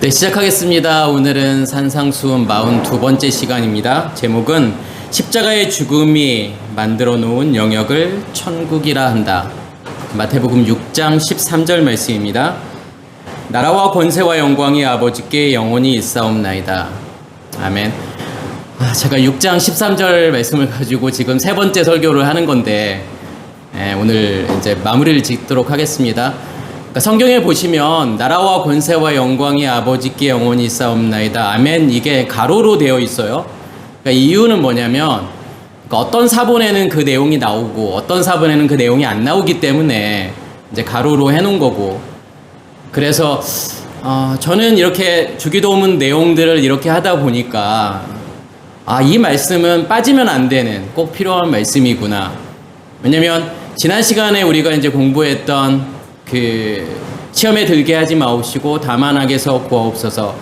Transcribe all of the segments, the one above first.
네, 시작하겠습니다. 오늘은 산상수훈 42번째 시간입니다. 제목은 십자가의 죽음이 만들어 놓은 영역을 천국이라 한다. 마태복음 6장 13절 말씀입니다. 나라와 권세와 영광이 아버지께 영원히 있사옵나이다. 아멘. 제가 6장 13절 말씀을 가지고 지금 세 번째 설교를 하는 건데 오늘 이제 마무리를 짓도록 하겠습니다. 성경에 보시면 나라와 권세와 영광이 아버지께 영원히 있사옵나이다. 아멘. 이게 가로로 되어 있어요. 이유는 뭐냐면 어떤 사본에는 그 내용이 나오고 어떤 사본에는 그 내용이 안 나오기 때문에 이제 가로로 해놓은 거고. 그래서 저는 이렇게 주기도문 내용들을 이렇게 하다 보니까 이 말씀은 빠지면 안 되는 꼭 필요한 말씀이구나. 왜냐면 지난 시간에 우리가 이제 공부했던 시험에 들게 하지 마옵시고 다만 악에서 구하옵소서.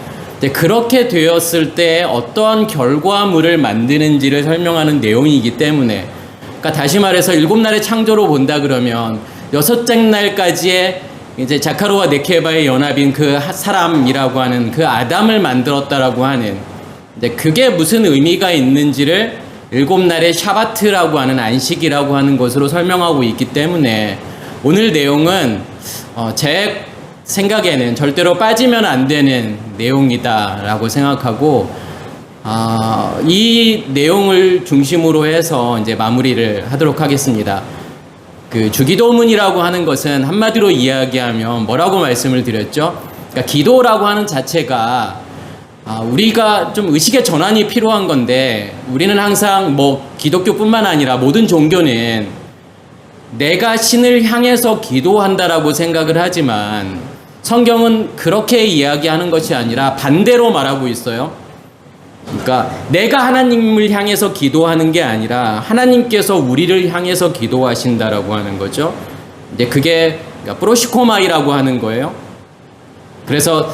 그렇게 되었을 때 어떠한 결과물을 만드는지를 설명하는 내용이기 때문에, 그러니까 다시 말해서 7날의 창조로 본다 그러면 6째 날까지의 이제 자카로와 네케바의 연합인 그 사람이라고 하는 그 아담을 만들었다라고 하는, 그게 무슨 의미가 있는지를 7날의 샤바트라고 하는 안식이라고 하는 것으로 설명하고 있기 때문에 오늘 내용은 제 생각에는 절대로 빠지면 안 되는 내용이다라고 생각하고 이 내용을 중심으로 해서 이제 마무리를 하도록 하겠습니다. 주기도문이라고 하는 것은 한마디로 이야기하면 뭐라고 말씀을 드렸죠? 그러니까 기도라고 하는 자체가 우리가 좀 의식의 전환이 필요한 건데, 우리는 항상 기독교뿐만 아니라 모든 종교는 내가 신을 향해서 기도한다라고 생각을 하지만 성경은 그렇게 이야기하는 것이 아니라 반대로 말하고 있어요. 그러니까 내가 하나님을 향해서 기도하는 게 아니라 하나님께서 우리를 향해서 기도하신다라고 하는 거죠. 이제 그게 프로시코마이라고 하는 거예요. 그래서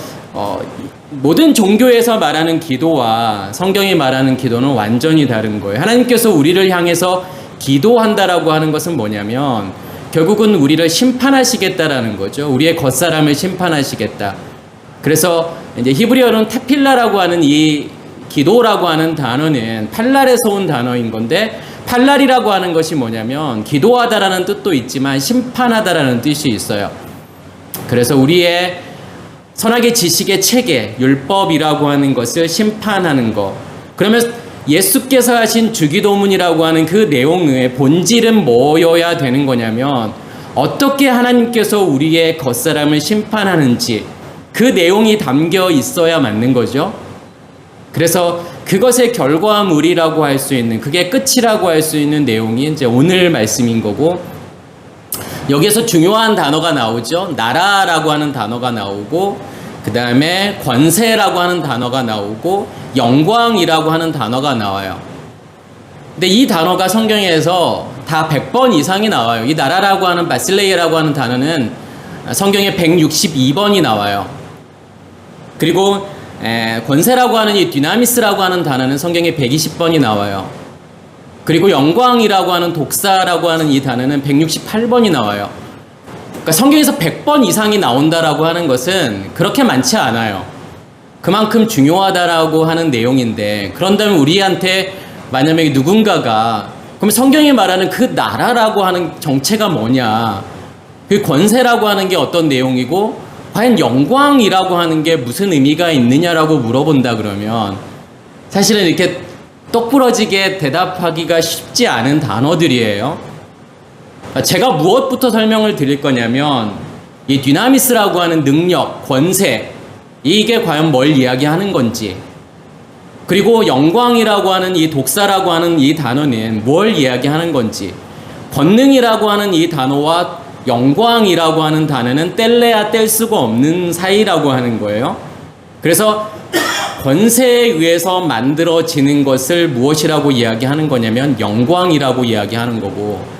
모든 종교에서 말하는 기도와 성경이 말하는 기도는 완전히 다른 거예요. 하나님께서 우리를 향해서 기도한다라고 하는 것은 뭐냐면 결국은 우리를 심판하시겠다라는 거죠. 우리의 겉사람을 심판하시겠다. 그래서 이제 히브리어는 타필라라고 하는 이 기도라고 하는 단어는 팔랄에서 온 단어인 건데, 팔랄이라고 하는 것이 뭐냐면 기도하다라는 뜻도 있지만 심판하다라는 뜻이 있어요. 그래서 우리의 선악의 지식의 체계, 율법이라고 하는 것을 심판하는 거. 그러면 예수께서 하신 주기도문이라고 하는 그 내용의 본질은 뭐여야 되는 거냐면 어떻게 하나님께서 우리의 겉사람을 심판하는지 그 내용이 담겨 있어야 맞는 거죠. 그래서 그것의 결과물이라고 할 수 있는, 그게 끝이라고 할 수 있는 내용이 이제 오늘 말씀인 거고, 여기에서 중요한 단어가 나오죠. 나라라고 하는 단어가 나오고, 그 다음에 권세라고 하는 단어가 나오고, 영광이라고 하는 단어가 나와요. 근데 이 단어가 성경에서 다 100번 이상이 나와요. 이 나라라고 하는 바실레이라고 하는 단어는 성경에 162번이 나와요. 그리고 권세라고 하는 이 디나미스라고 하는 단어는 성경에 120번이 나와요. 그리고 영광이라고 하는 독사라고 하는 이 단어는 168번이 나와요. 그러니까 성경에서 100번 이상이 나온다라고 하는 것은 그렇게 많지 않아요. 그만큼 중요하다라고 하는 내용인데, 그런다면 우리한테 만약에 누군가가 그럼 성경이 말하는 그 나라라고 하는 정체가 뭐냐, 그 권세라고 하는 게 어떤 내용이고 과연 영광이라고 하는 게 무슨 의미가 있느냐라고 물어본다 그러면 사실은 이렇게 똑부러지게 대답하기가 쉽지 않은 단어들이에요. 제가 무엇부터 설명을 드릴 거냐면 이 디나미스라고 하는 능력, 권세, 이게 과연 뭘 이야기하는 건지, 그리고 영광이라고 하는 이 독사라고 하는 이 단어는 뭘 이야기하는 건지, 권능이라고 하는 이 단어와 영광이라고 하는 단어는 뗄래야 뗄 수가 없는 사이라고 하는 거예요. 그래서 권세에 의해서 만들어지는 것을 무엇이라고 이야기하는 거냐면 영광이라고 이야기하는 거고,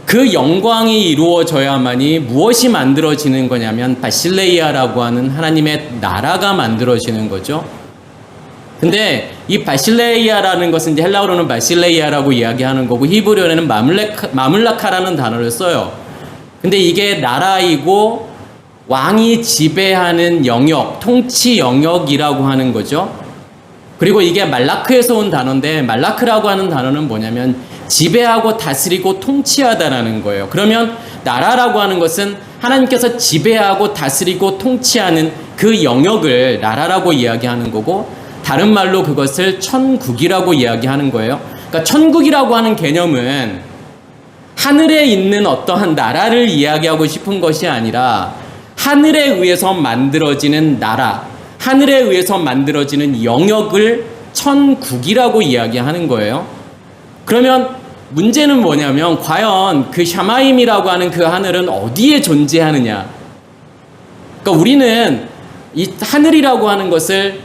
그 영광이 이루어져야만이 무엇이 만들어지는 거냐면 바실레이아라고 하는 하나님의 나라가 만들어지는 거죠. 근데 이 바실레이아라는 것은 이제 헬라어로는 바실레이아라고 이야기하는 거고, 히브리어에는 마물라카라는 단어를 써요. 근데 이게 나라이고 왕이 지배하는 영역, 통치 영역이라고 하는 거죠. 그리고 이게 말라크에서 온 단어인데, 말라크라고 하는 단어는 뭐냐면 지배하고 다스리고 통치하다라는 거예요. 그러면 나라라고 하는 것은 하나님께서 지배하고 다스리고 통치하는 그 영역을 나라라고 이야기하는 거고, 다른 말로 그것을 천국이라고 이야기하는 거예요. 그러니까 천국이라고 하는 개념은 하늘에 있는 어떠한 나라를 이야기하고 싶은 것이 아니라 하늘에 의해서 만들어지는 나라, 하늘에 의해서 만들어지는 영역을 천국이라고 이야기하는 거예요. 그러면 문제는 뭐냐면 과연 그 샤마임이라고 하는 그 하늘은 어디에 존재하느냐. 그러니까 우리는 이 하늘이라고 하는 것을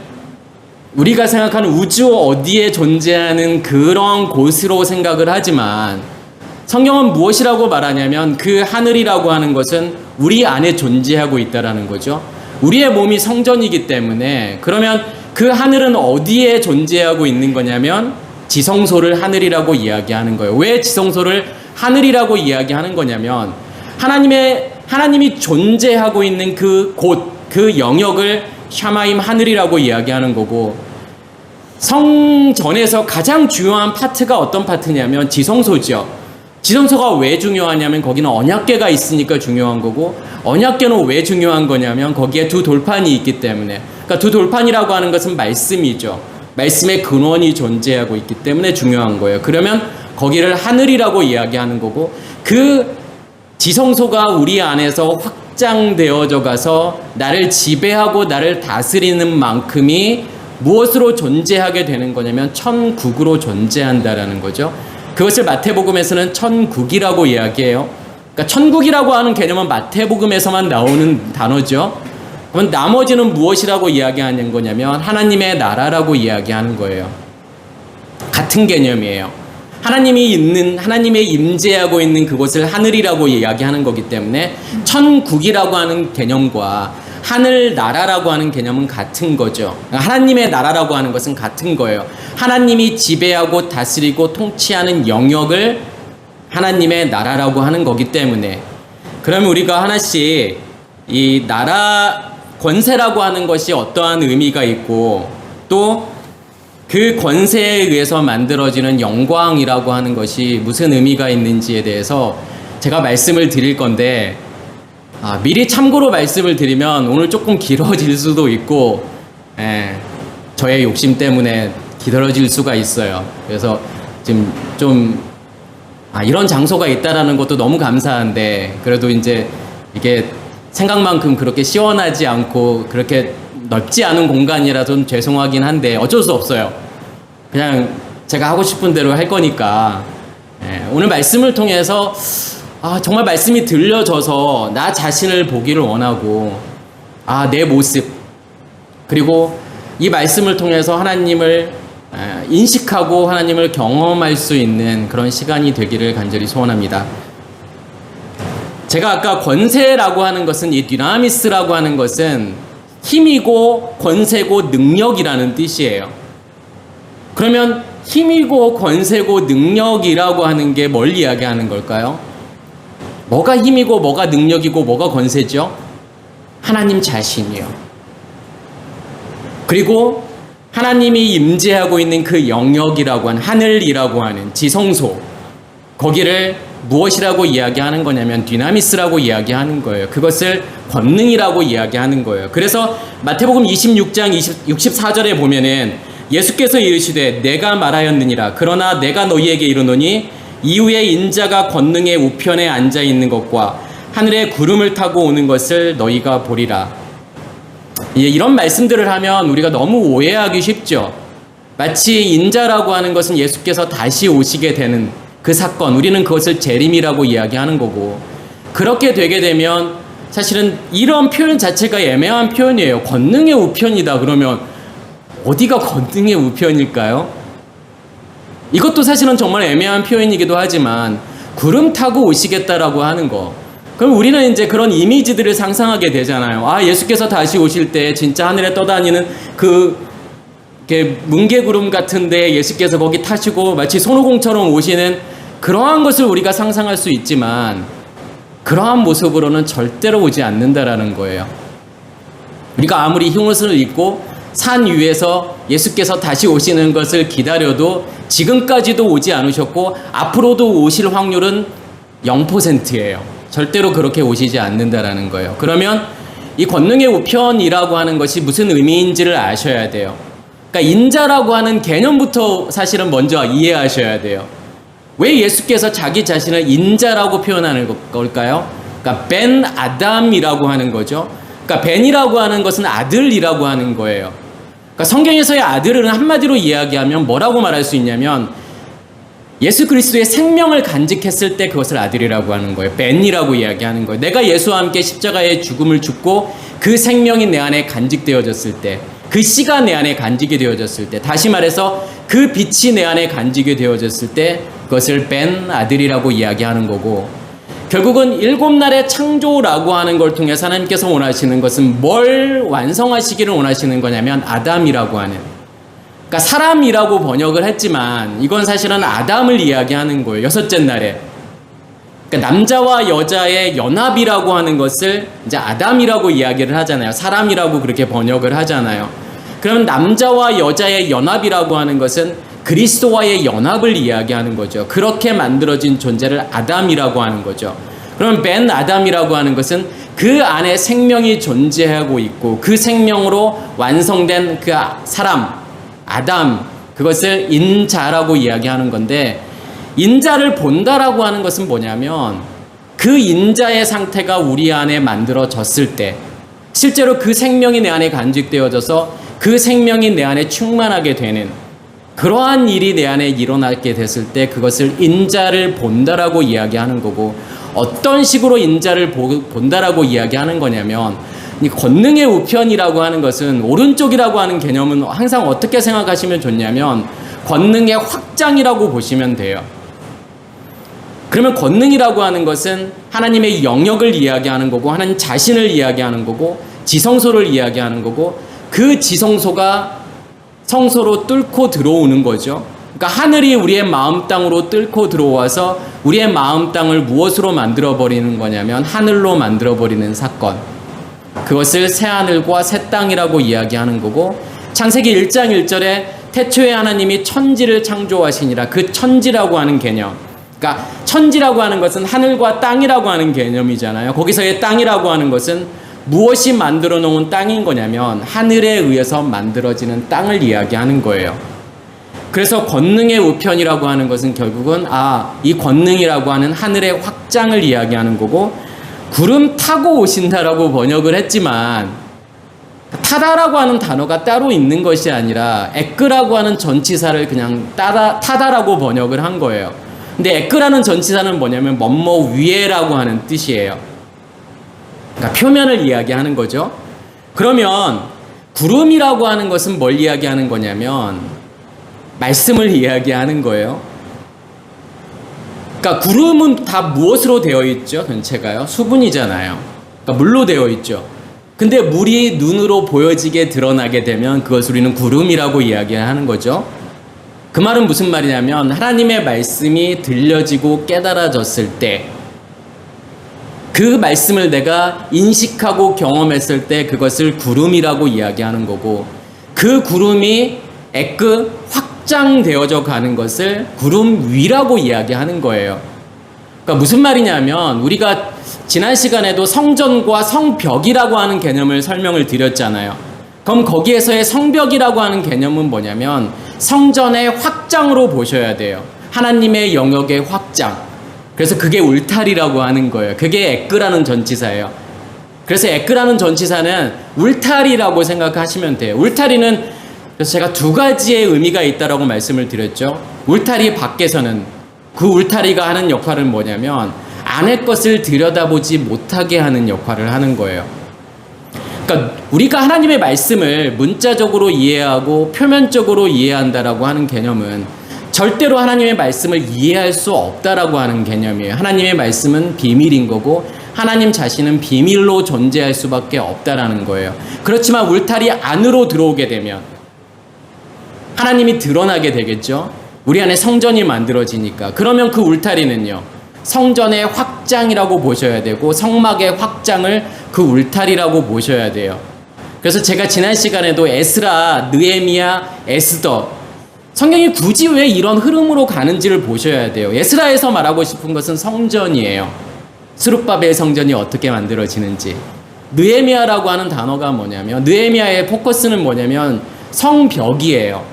우리가 생각하는 우주 어디에 존재하는 그런 곳으로 생각을 하지만, 성경은 무엇이라고 말하냐면 그 하늘이라고 하는 것은 우리 안에 존재하고 있다라는 거죠. 우리의 몸이 성전이기 때문에, 그러면 그 하늘은 어디에 존재하고 있는 거냐면 지성소를 하늘이라고 이야기하는 거예요. 왜 지성소를 하늘이라고 이야기하는 거냐면 하나님이 존재하고 있는 그 곳, 그 영역을 샤마임 하늘이라고 이야기하는 거고, 성전에서 가장 중요한 파트가 어떤 파트냐면 지성소죠. 지성소가 왜 중요하냐면 거기는 언약궤가 있으니까 중요한 거고, 언약궤는 왜 중요한 거냐면 거기에 두 돌판이 있기 때문에, 그러니까 두 돌판이라고 하는 것은 말씀이죠. 말씀의 근원이 존재하고 있기 때문에 중요한 거예요. 그러면 거기를 하늘이라고 이야기하는 거고, 그 지성소가 우리 안에서 확장되어져 가서 나를 지배하고 나를 다스리는 만큼이 무엇으로 존재하게 되는 거냐면 천국으로 존재한다라는 거죠. 그것을 마태복음에서는 천국이라고 이야기해요. 그러니까 천국이라고 하는 개념은 마태복음에서만 나오는 단어죠. 그럼 나머지는 무엇이라고 이야기하는 거냐면 하나님의 나라라고 이야기하는 거예요. 같은 개념이에요. 하나님의 임재하고 있는 그곳을 하늘이라고 이야기하는 거기 때문에 천국이라고 하는 개념과 하늘나라라고 하는 개념은 같은 거죠. 하나님의 나라라고 하는 것은 같은 거예요. 하나님이 지배하고 다스리고 통치하는 영역을 하나님의 나라라고 하는 거기 때문에, 그러면 우리가 하나씩 이 나라 권세라고 하는 것이 어떠한 의미가 있고, 또 그 권세에 의해서 만들어지는 영광이라고 하는 것이 무슨 의미가 있는지에 대해서 제가 말씀을 드릴 건데, 미리 참고로 말씀을 드리면 오늘 조금 길어질 수도 있고, 저의 욕심 때문에 길어질 수가 있어요. 그래서 지금 좀 이런 장소가 있다라는 것도 너무 감사한데, 그래도 이제 이게 생각만큼 그렇게 시원하지 않고 그렇게 넓지 않은 공간이라 좀 죄송하긴 한데 어쩔 수 없어요. 그냥 제가 하고 싶은 대로 할 거니까, 오늘 말씀을 통해서 정말 말씀이 들려져서 나 자신을 보기를 원하고, 내 모습, 그리고 이 말씀을 통해서 하나님을 인식하고 하나님을 경험할 수 있는 그런 시간이 되기를 간절히 소원합니다. 제가 아까 권세라고 하는 것은, 이 디나미스라고 하는 것은 힘이고 권세고 능력이라는 뜻이에요. 그러면 힘이고 권세고 능력이라고 하는 게 뭘 이야기하는 걸까요? 뭐가 힘이고 뭐가 능력이고 뭐가 권세죠? 하나님 자신이요. 그리고 하나님이 임재하고 있는 그 영역이라고 하는, 하늘이라고 하는 지성소, 거기를 무엇이라고 이야기하는 거냐면 디나미스라고 이야기하는 거예요. 그것을 권능이라고 이야기하는 거예요. 그래서 마태복음 26장 64절에 보면은 예수께서 이르시되 내가 말하였느니라. 그러나 내가 너희에게 이르노니 이후에 인자가 권능의 우편에 앉아 있는 것과 하늘에 구름을 타고 오는 것을 너희가 보리라. 이런 말씀들을 하면 우리가 너무 오해하기 쉽죠. 마치 인자라고 하는 것은 예수께서 다시 오시게 되는 그 사건, 우리는 그것을 재림이라고 이야기하는 거고, 그렇게 되게 되면 사실은 이런 표현 자체가 애매한 표현이에요. 권능의 우편이다 그러면 어디가 권능의 우편일까요? 이것도 사실은 정말 애매한 표현이기도 하지만, 구름 타고 오시겠다라고 하는 거, 그럼 우리는 이제 그런 이미지들을 상상하게 되잖아요. 예수께서 다시 오실 때 진짜 하늘에 떠다니는 뭉게구름 같은데 예수께서 거기 타시고 마치 손오공처럼 오시는 그러한 것을 우리가 상상할 수 있지만, 그러한 모습으로는 절대로 오지 않는다라는 거예요. 우리가 아무리 흉옷을 입고 산 위에서 예수께서 다시 오시는 것을 기다려도 지금까지도 오지 않으셨고 앞으로도 오실 확률은 0%예요. 절대로 그렇게 오시지 않는다라는 거예요. 그러면 이 권능의 우편이라고 하는 것이 무슨 의미인지를 아셔야 돼요. 그러니까 인자라고 하는 개념부터 사실은 먼저 이해하셔야 돼요. 왜 예수께서 자기 자신을 인자라고 표현하는 걸까요? 그러니까 벤 아담이라고 하는 거죠. 그러니까 벤이라고 하는 것은 아들이라고 하는 거예요. 그러니까 성경에서의 아들은 한마디로 이야기하면 뭐라고 말할 수 있냐면 예수 그리스도의 생명을 간직했을 때 그것을 아들이라고 하는 거예요. 벤이라고 이야기하는 거예요. 내가 예수와 함께 십자가의 죽음을 죽고 그 생명이 내 안에 간직되어졌을 때, 그 씨가 내 안에 간직이 되어졌을 때, 다시 말해서 그 빛이 내 안에 간직이 되어졌을 때 그것을 벤 아들이라고 이야기하는 거고, 결국은 7날의 창조라고 하는 걸 통해서 하나님께서 원하시는 것은 뭘 완성하시기를 원하시는 거냐면 아담이라고 하는, 그러니까 사람이라고 번역을 했지만 이건 사실은 아담을 이야기하는 거예요. 6째 날에. 그러니까 남자와 여자의 연합이라고 하는 것을 이제 아담이라고 이야기를 하잖아요. 사람이라고 그렇게 번역을 하잖아요. 그러면 남자와 여자의 연합이라고 하는 것은 그리스도와의 연합을 이야기하는 거죠. 그렇게 만들어진 존재를 아담이라고 하는 거죠. 그럼 벤 아담이라고 하는 것은 그 안에 생명이 존재하고 있고 그 생명으로 완성된 그 사람, 아담, 그것을 인자라고 이야기하는 건데, 인자를 본다라고 하는 것은 뭐냐면 그 인자의 상태가 우리 안에 만들어졌을 때, 실제로 그 생명이 내 안에 간직되어져서 그 생명이 내 안에 충만하게 되는 그러한 일이 내 안에 일어나게 됐을 때 그것을 인자를 본다라고 이야기하는 거고, 어떤 식으로 인자를 본다라고 이야기하는 거냐면, 이 권능의 우편이라고 하는 것은, 오른쪽이라고 하는 개념은 항상 어떻게 생각하시면 좋냐면 권능의 확장이라고 보시면 돼요. 그러면 권능이라고 하는 것은 하나님의 영역을 이야기하는 거고, 하나님 자신을 이야기하는 거고, 지성소를 이야기하는 거고, 그 지성소가 성소로 뚫고 들어오는 거죠. 그러니까 하늘이 우리의 마음 땅으로 뚫고 들어와서 우리의 마음 땅을 무엇으로 만들어버리는 거냐면 하늘로 만들어버리는 사건, 그것을 새하늘과 새 땅이라고 이야기하는 거고, 창세기 1장 1절에 태초에 하나님이 천지를 창조하시니라, 그 천지라고 하는 개념, 그러니까 천지라고 하는 것은 하늘과 땅이라고 하는 개념이잖아요. 거기서의 땅이라고 하는 것은 무엇이 만들어 놓은 땅인 거냐면 하늘에 의해서 만들어지는 땅을 이야기하는 거예요. 그래서 권능의 우편이라고 하는 것은 결국은 이 권능이라고 하는 하늘의 확장을 이야기하는 거고, 구름 타고 오신다라고 번역을 했지만 타다라고 하는 단어가 따로 있는 것이 아니라 에끄라고 하는 전치사를 그냥 타다라고 번역을 한 거예요. 근데 에끄라는 전치사는 뭐냐면 뭐뭐 위에라고 하는 뜻이에요. 그러니까 표면을 이야기하는 거죠. 그러면 구름이라고 하는 것은 뭘 이야기하는 거냐면 말씀을 이야기하는 거예요. 그러니까 구름은 다 무엇으로 되어 있죠? 전체가요? 수분이잖아요. 그러니까 물로 되어 있죠. 근데 물이 눈으로 보여지게 드러나게 되면 그것을 우리는 구름이라고 이야기하는 거죠. 그 말은 무슨 말이냐면 하나님의 말씀이 들려지고 깨달아졌을 때, 그 말씀을 내가 인식하고 경험했을 때 그것을 구름이라고 이야기하는 거고, 그 구름이 확장되어져 가는 것을 구름 위라고 이야기하는 거예요. 그러니까 무슨 말이냐면 우리가 지난 시간에도 성전과 성벽이라고 하는 개념을 설명을 드렸잖아요. 그럼 거기에서의 성벽이라고 하는 개념은 뭐냐면 성전의 확장으로 보셔야 돼요. 하나님의 영역의 확장. 그래서 그게 울타리라고 하는 거예요. 그게 에끄라는 전치사예요. 그래서 에끄라는 전치사는 울타리라고 생각하시면 돼요. 울타리는, 그래서 제가 두 가지의 의미가 있다라고 말씀을 드렸죠. 울타리 밖에서는 그 울타리가 하는 역할은 뭐냐면 안의 것을 들여다보지 못하게 하는 역할을 하는 거예요. 그러니까 우리가 하나님의 말씀을 문자적으로 이해하고 표면적으로 이해한다라고 하는 개념은 절대로 하나님의 말씀을 이해할 수 없다라고 하는 개념이에요. 하나님의 말씀은 비밀인 거고 하나님 자신은 비밀로 존재할 수밖에 없다라는 거예요. 그렇지만 울타리 안으로 들어오게 되면 하나님이 드러나게 되겠죠. 우리 안에 성전이 만들어지니까. 그러면 그 울타리는요, 성전의 확장이라고 보셔야 되고 성막의 확장을 그 울타리라고 보셔야 돼요. 그래서 제가 지난 시간에도 에스라, 느헤미야, 에스더, 성경이 굳이 왜 이런 흐름으로 가는지를 보셔야 돼요. 에스라에서 말하고 싶은 것은 성전이에요. 스룹바벨 성전이 어떻게 만들어지는지. 느헤미야라고 하는 단어가 뭐냐면, 느헤미야의 포커스는 뭐냐면 성벽이에요.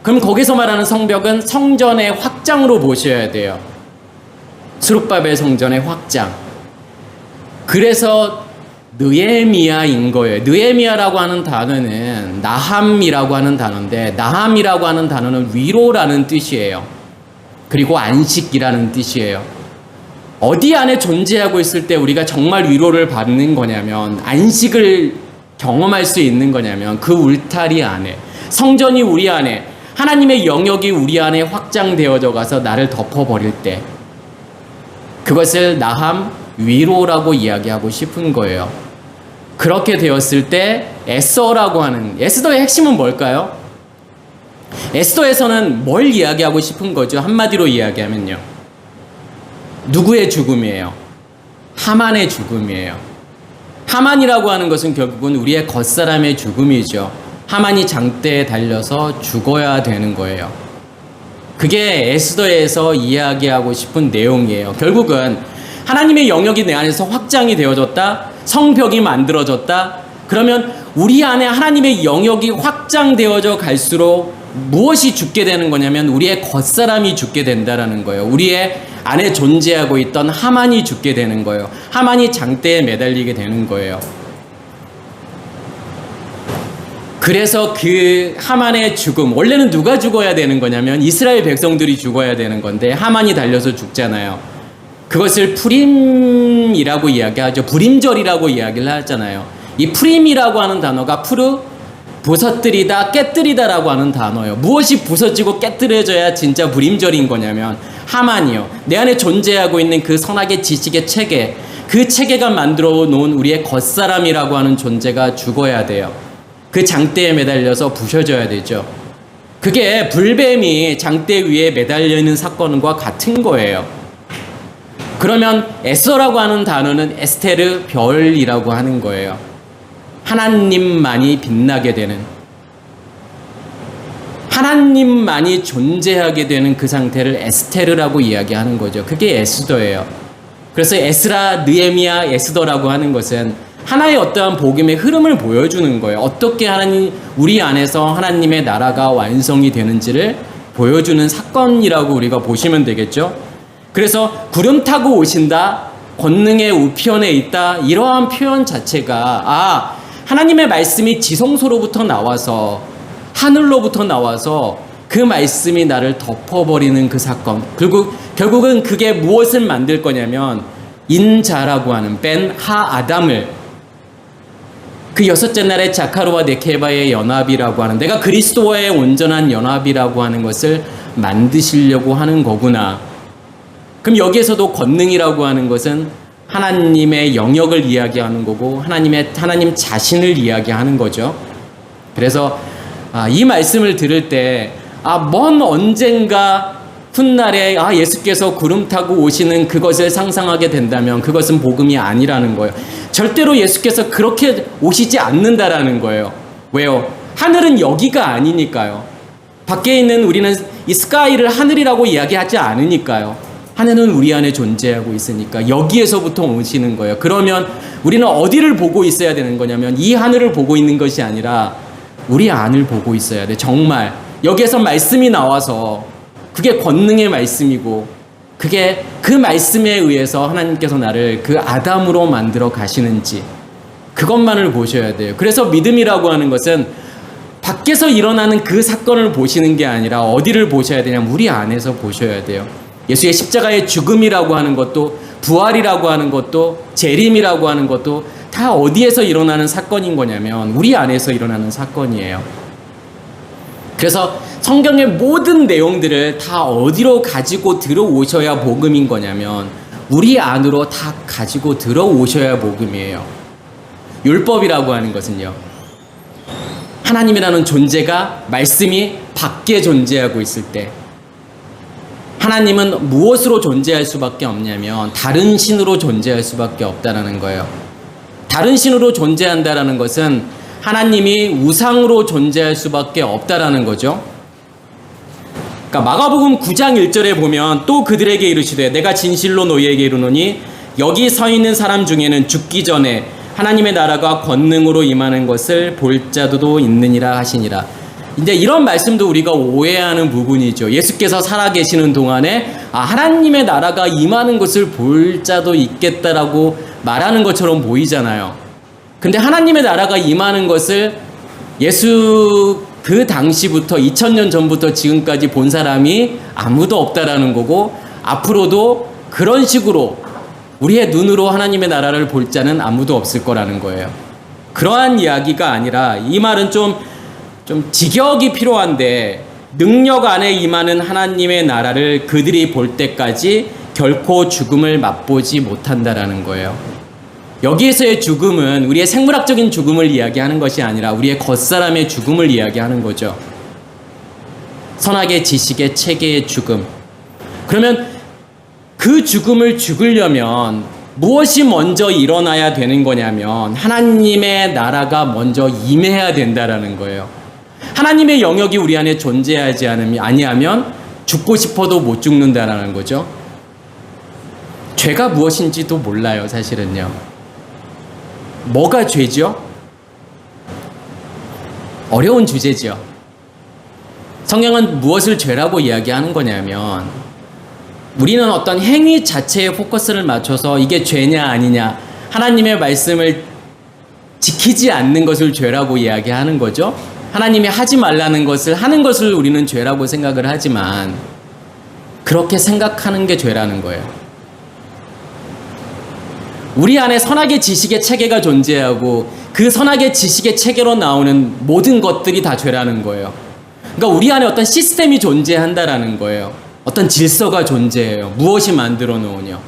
그럼 거기서 말하는 성벽은 성전의 확장으로 보셔야 돼요. 스룹바벨 성전의 확장. 그래서 느헤미야인 거예요. 느헤미야라고 하는 단어는 나함이라고 하는 단어인데, 나함이라고 하는 단어는 위로라는 뜻이에요. 그리고 안식이라는 뜻이에요. 어디 안에 존재하고 있을 때 우리가 정말 위로를 받는 거냐면, 안식을 경험할 수 있는 거냐면 그 울타리 안에, 성전이 우리 안에, 하나님의 영역이 우리 안에 확장되어져 가서 나를 덮어버릴 때, 그것을 나함, 위로라고 이야기하고 싶은 거예요. 그렇게 되었을 때 에스더라고 하는, 에스더의 핵심은 뭘까요? 에스더에서는 뭘 이야기하고 싶은 거죠? 한마디로 이야기하면요, 누구의 죽음이에요? 하만의 죽음이에요. 하만이라고 하는 것은 결국은 우리의 겉사람의 죽음이죠. 하만이 장대에 달려서 죽어야 되는 거예요. 그게 에스더에서 이야기하고 싶은 내용이에요. 결국은 하나님의 영역이 내 안에서 확장이 되어졌다, 성벽이 만들어졌다. 그러면 우리 안에 하나님의 영역이 확장되어져 갈수록 무엇이 죽게 되는 거냐면 우리의 겉사람이 죽게 된다라는 거예요. 우리의 안에 존재하고 있던 하만이 죽게 되는 거예요. 하만이 장대에 매달리게 되는 거예요. 그래서 그 하만의 죽음, 원래는 누가 죽어야 되는 거냐면 이스라엘 백성들이 죽어야 되는 건데 하만이 달려서 죽잖아요. 그것을 푸림이라고 이야기하죠. 불임절이라고 이야기를 하잖아요. 이 푸림이라고 하는 단어가 푸르, 부서뜨리다, 깨뜨리다라고 하는 단어예요. 무엇이 부서지고 깨뜨려져야 진짜 불임절인 거냐면 하만이요. 내 안에 존재하고 있는 그 선악의 지식의 체계, 그 체계가 만들어 놓은 우리의 겉사람이라고 하는 존재가 죽어야 돼요. 그 장대에 매달려서 부셔져야 되죠. 그게 불뱀이 장대 위에 매달려 있는 사건과 같은 거예요. 그러면 에스더라고 하는 단어는 에스테르, 별이라고 하는 거예요. 하나님만이 빛나게 되는, 하나님만이 존재하게 되는 그 상태를 에스테르라고 이야기하는 거죠. 그게 에스더예요. 그래서 에스라, 느헤미야, 에스더라고 하는 것은 하나의 어떠한 복음의 흐름을 보여주는 거예요. 어떻게 하나님, 우리 안에서 하나님의 나라가 완성이 되는지를 보여주는 사건이라고 우리가 보시면 되겠죠. 그래서 구름 타고 오신다, 권능의 우편에 있다, 이러한 표현 자체가 하나님의 말씀이 지성소로부터 나와서, 하늘로부터 나와서 그 말씀이 나를 덮어버리는 그 사건. 그리고 결국은 그게 무엇을 만들 거냐면 인자라고 하는 벤 하 아담을, 그 여섯째 날에 자카르와 네케바의 연합이라고 하는, 내가 그리스도와의 온전한 연합이라고 하는 것을 만드시려고 하는 거구나. 그럼 여기에서도 권능이라고 하는 것은 하나님의 영역을 이야기하는 거고 하나님 자신을 이야기하는 거죠. 그래서 이 말씀을 들을 때 먼 언젠가 훗날에 예수께서 구름 타고 오시는 그것을 상상하게 된다면 그것은 복음이 아니라는 거예요. 절대로 예수께서 그렇게 오시지 않는다라는 거예요. 왜요? 하늘은 여기가 아니니까요. 밖에 있는 우리는 이 스카이를 하늘이라고 이야기하지 않으니까요. 하늘은 우리 안에 존재하고 있으니까 여기에서부터 오시는 거예요. 그러면 우리는 어디를 보고 있어야 되는 거냐면 이 하늘을 보고 있는 것이 아니라 우리 안을 보고 있어야 돼. 정말 여기에서 말씀이 나와서 그게 권능의 말씀이고 그게 그 말씀에 의해서 하나님께서 나를 그 아담으로 만들어 가시는지 그것만을 보셔야 돼요. 그래서 믿음이라고 하는 것은 밖에서 일어나는 그 사건을 보시는 게 아니라 어디를 보셔야 되냐면 우리 안에서 보셔야 돼요. 예수의 십자가의 죽음이라고 하는 것도, 부활이라고 하는 것도, 재림이라고 하는 것도 다 어디에서 일어나는 사건인 거냐면 우리 안에서 일어나는 사건이에요. 그래서 성경의 모든 내용들을 다 어디로 가지고 들어오셔야 복음인 거냐면 우리 안으로 다 가지고 들어오셔야 복음이에요. 율법이라고 하는 것은요, 하나님이라는 존재가, 말씀이 밖에 존재하고 있을 때, 하나님은 무엇으로 존재할 수밖에 없냐면 다른 신으로 존재할 수밖에 없다라는 거예요. 다른 신으로 존재한다라는 것은 하나님이 우상으로 존재할 수밖에 없다라는 거죠. 그러니까 마가복음 9장 1절에 보면 또 그들에게 이르시되 내가 진실로 너희에게 이르노니 여기 서 있는 사람 중에는 죽기 전에 하나님의 나라가 권능으로 임하는 것을 볼 자도 있느니라 하시니라. 이제 이런 말씀도 우리가 오해하는 부분이죠. 예수께서 살아계시는 동안에 하나님의 나라가 임하는 것을 볼 자도 있겠다라고 말하는 것처럼 보이잖아요. 근데 하나님의 나라가 임하는 것을 예수 그 당시부터 2000년 전부터 지금까지 본 사람이 아무도 없다라는 거고, 앞으로도 그런 식으로 우리의 눈으로 하나님의 나라를 볼 자는 아무도 없을 거라는 거예요. 그러한 이야기가 아니라 이 말은 좀 직역이 필요한데, 능력 안에 임하는 하나님의 나라를 그들이 볼 때까지 결코 죽음을 맛보지 못한다라는 거예요. 여기에서의 죽음은 우리의 생물학적인 죽음을 이야기하는 것이 아니라 우리의 겉사람의 죽음을 이야기하는 거죠. 선악의 지식의 체계의 죽음. 그러면 그 죽음을 죽으려면 무엇이 먼저 일어나야 되는 거냐면 하나님의 나라가 먼저 임해야 된다라는 거예요. 하나님의 영역이 우리 안에 존재하지 아니하면 죽고 싶어도 못 죽는다라는 거죠. 죄가 무엇인지도 몰라요, 사실은요. 뭐가 죄죠? 어려운 주제죠. 성경은 무엇을 죄라고 이야기하는 거냐면, 우리는 어떤 행위 자체에 포커스를 맞춰서 이게 죄냐 아니냐, 하나님의 말씀을 지키지 않는 것을 죄라고 이야기하는 거죠. 하나님이 하지 말라는 것을 하는 것을 우리는 죄라고 생각을 하지만, 그렇게 생각하는 게 죄라는 거예요. 우리 안에 선악의 지식의 체계가 존재하고 그 선악의 지식의 체계로 나오는 모든 것들이 다 죄라는 거예요. 그러니까 우리 안에 어떤 시스템이 존재한다라는 거예요. 어떤 질서가 존재해요. 무엇이 만들어 놓으냐.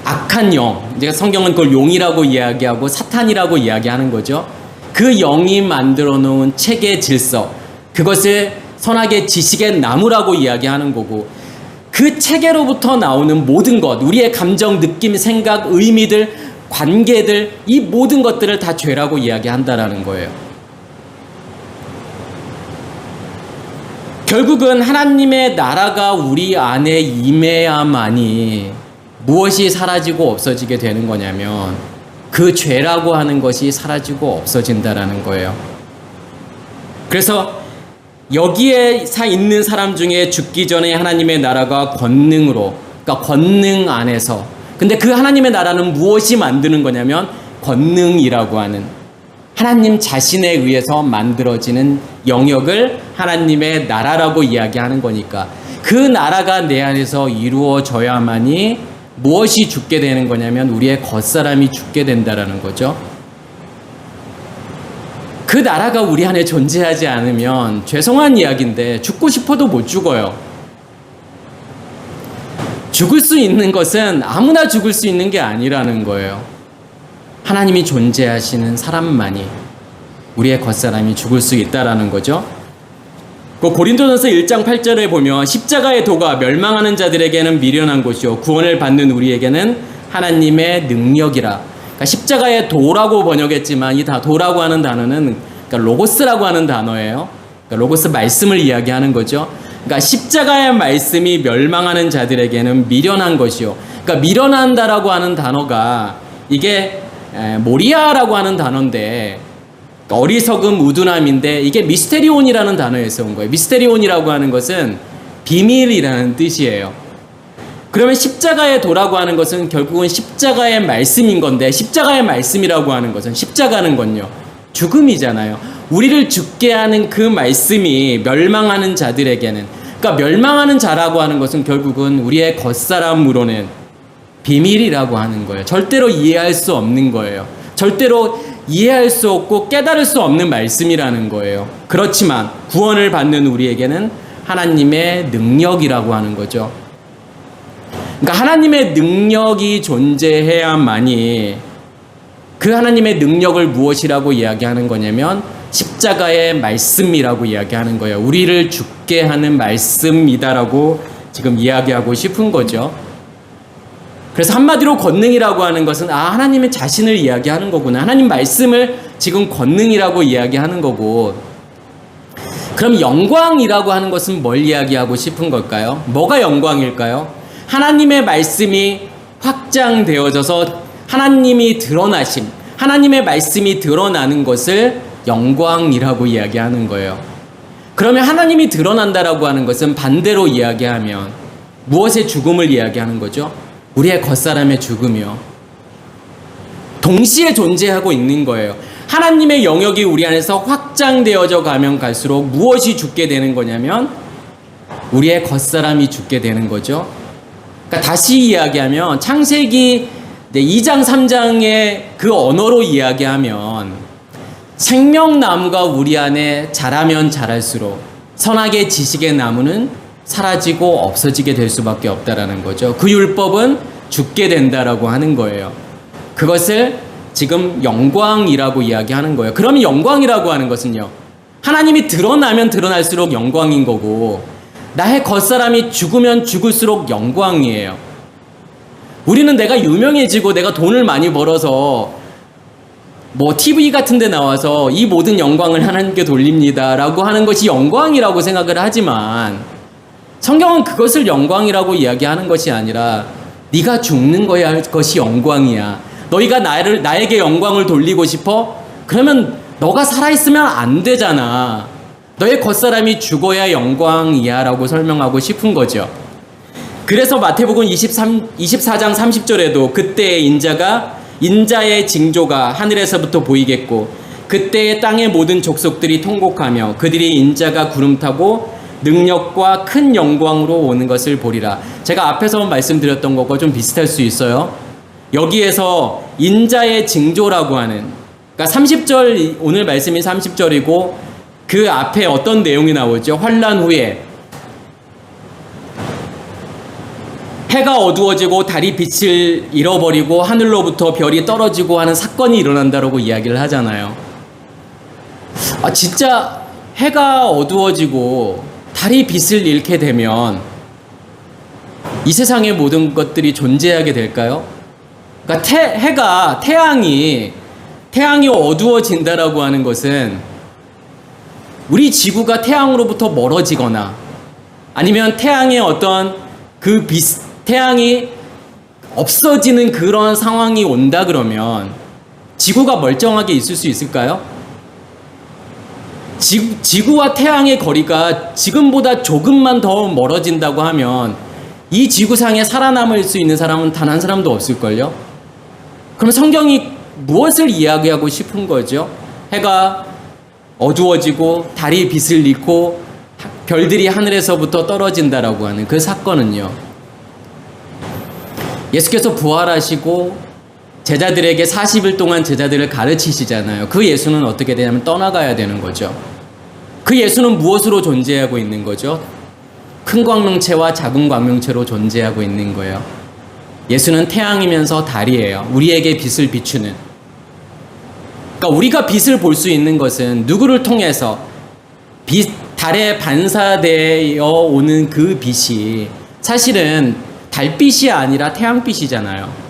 악한 영, 이제 성경은 그걸 용이라고 이야기하고 사탄이라고 이야기하는 거죠. 그 영이 만들어 놓은 체계 질서, 그것을 선악의 지식의 나무라고 이야기하는 거고, 그 체계로부터 나오는 모든 것, 우리의 감정, 느낌, 생각, 의미들, 관계들, 이 모든 것들을 다 죄라고 이야기한다라는 거예요. 결국은 하나님의 나라가 우리 안에 임해야만이 무엇이 사라지고 없어지게 되는 거냐면 그 죄라고 하는 것이 사라지고 없어진다라는 거예요. 그래서 여기에 있는 사람 중에 죽기 전에 하나님의 나라가 권능으로, 그러니까 권능 안에서, 근데 그 하나님의 나라는 무엇이 만드는 거냐면 권능이라고 하는 하나님 자신에 의해서 만들어지는 영역을 하나님의 나라라고 이야기하는 거니까, 그 나라가 내 안에서 이루어져야만이 무엇이 죽게 되는 거냐면 우리의 겉사람이 죽게 된다라는 거죠. 그 나라가 우리 안에 존재하지 않으면 죄송한 이야기인데 죽고 싶어도 못 죽어요. 죽을 수 있는 것은 아무나 죽을 수 있는 게 아니라는 거예요. 하나님이 존재하시는 사람만이, 우리의 겉사람이 죽을 수 있다라는 거죠. 고린도전서 1장 8절에 보면 십자가의 도가 멸망하는 자들에게는 미련한 것이요 구원을 받는 우리에게는 하나님의 능력이라. 그러니까 십자가의 도라고 번역했지만 이 도라고 하는 단어는 그러니까 로고스라고 하는 단어예요. 그러니까 로고스 말씀을 이야기하는 거죠. 그러니까 십자가의 말씀이 멸망하는 자들에게는 미련한 것이요. 그러니까 미련한다라고 하는 단어가 이게 모리아라고 하는 단어인데, 어리석음, 우둔함인데 이게 미스테리온이라는 단어에서 온 거예요. 미스테리온이라고 하는 것은 비밀이라는 뜻이에요. 그러면 십자가의 도라고 하는 것은 결국은 십자가의 말씀인 건데, 십자가의 말씀이라고 하는 것은, 십자가는 건요, 죽음이잖아요. 우리를 죽게 하는 그 말씀이 멸망하는 자들에게는, 그러니까 멸망하는 자라고 하는 것은 결국은 우리의 겉사람으로는 비밀이라고 하는 거예요. 절대로 이해할 수 없는 거예요. 절대로 이해할 수 없고 깨달을 수 없는 말씀이라는 거예요. 그렇지만 구원을 받는 우리에게는 하나님의 능력이라고 하는 거죠. 그러니까 하나님의 능력이 존재해야만이, 그 하나님의 능력을 무엇이라고 이야기하는 거냐면 십자가의 말씀이라고 이야기하는 거예요. 우리를 죽게 하는 말씀이다라고 지금 이야기하고 싶은 거죠. 그래서 한마디로 권능이라고 하는 것은 하나님의 자신을 이야기하는 거구나. 하나님 말씀을 지금 권능이라고 이야기하는 거고, 그럼 영광이라고 하는 것은 뭘 이야기하고 싶은 걸까요? 뭐가 영광일까요? 하나님의 말씀이 확장되어져서 하나님이 드러나심, 하나님의 말씀이 드러나는 것을 영광이라고 이야기하는 거예요. 그러면 하나님이 드러난다라고 하는 것은 반대로 이야기하면 무엇의 죽음을 이야기하는 거죠? 우리의 겉사람의 죽음이요. 동시에 존재하고 있는 거예요. 하나님의 영역이 우리 안에서 확장되어져 가면 갈수록 무엇이 죽게 되는 거냐면 우리의 겉사람이 죽게 되는 거죠. 그러니까 다시 이야기하면 창세기 2장 3장의 그 언어로 이야기하면 생명나무가 우리 안에 자라면 자랄수록 선악의 지식의 나무는 사라지고 없어지게 될 수밖에 없다라는 거죠. 그 율법은 죽게 된다라고 하는 거예요. 그것을 지금 영광이라고 이야기하는 거예요. 그러면 영광이라고 하는 것은요, 하나님이 드러나면 드러날수록 영광인 거고, 나의 겉사람이 죽으면 죽을수록 영광이에요. 우리는 내가 유명해지고 내가 돈을 많이 벌어서 TV 같은 데 나와서 이 모든 영광을 하나님께 돌립니다 라고 하는 것이 영광이라고 생각을 하지만, 성경은 그것을 영광이라고 이야기하는 것이 아니라 네가 죽는 것이 영광이야. 너희가 나에게 영광을 돌리고 싶어? 그러면 너가 살아있으면 안 되잖아. 너의 겉사람이 죽어야 영광이야 라고 설명하고 싶은 거죠. 그래서 마태복음 24장 30절에도 그때의 인자의 징조가 하늘에서부터 보이겠고 그때의 땅의 모든 족속들이 통곡하며 그들이 인자가 구름 타고 능력과 큰 영광으로 오는 것을 보리라. 제가 앞에서 말씀드렸던 것과 좀 비슷할 수 있어요. 여기에서 인자의 징조라고 하는, 그러니까 30절, 오늘 말씀이 30절이고 그 앞에 어떤 내용이 나오죠? 환난 후에 해가 어두워지고 달이 빛을 잃어버리고 하늘로부터 별이 떨어지고 하는 사건이 일어난다라고 이야기를 하잖아요. 진짜 해가 어두워지고 달이 빛을 잃게 되면 이 세상의 모든 것들이 존재하게 될까요? 그러니까 태양이 어두워진다라고 하는 것은 우리 지구가 태양으로부터 멀어지거나 아니면 태양의 어떤 태양이 없어지는 그런 상황이 온다 그러면 지구가 멀쩡하게 있을 수 있을까요? 지구와 태양의 거리가 지금보다 조금만 더 멀어진다고 하면 이 지구상에 살아남을 수 있는 사람은 단 한 사람도 없을걸요? 그럼 성경이 무엇을 이야기하고 싶은 거죠? 해가 어두워지고 달이 빛을 잃고 별들이 하늘에서부터 떨어진다라고 하는 그 사건은요, 예수께서 부활하시고 제자들에게 40일 동안 제자들을 가르치시잖아요. 그 예수는 어떻게 되냐면 떠나가야 되는 거죠. 그 예수는 무엇으로 존재하고 있는 거죠? 큰 광명체와 작은 광명체로 존재하고 있는 거예요. 예수는 태양이면서 달이에요. 우리에게 빛을 비추는. 그러니까 우리가 빛을 볼 수 있는 것은 누구를 통해서 달에 반사되어 오는 그 빛이 사실은 달빛이 아니라 태양빛이잖아요.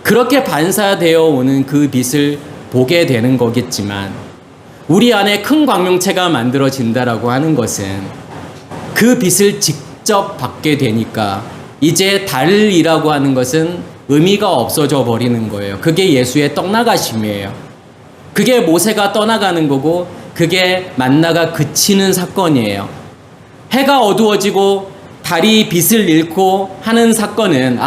그렇게 반사되어 오는 그 빛을 보게 되는 거겠지만 우리 안에 큰 광명체가 만들어진다라고 하는 것은 그 빛을 직접 받게 되니까 이제 달이라고 하는 것은 의미가 없어져 버리는 거예요. 그게 예수의 떠나가심이에요. 그게 모세가 떠나가는 거고 그게 만나가 그치는 사건이에요. 해가 어두워지고 달이 빛을 잃고 하는 사건은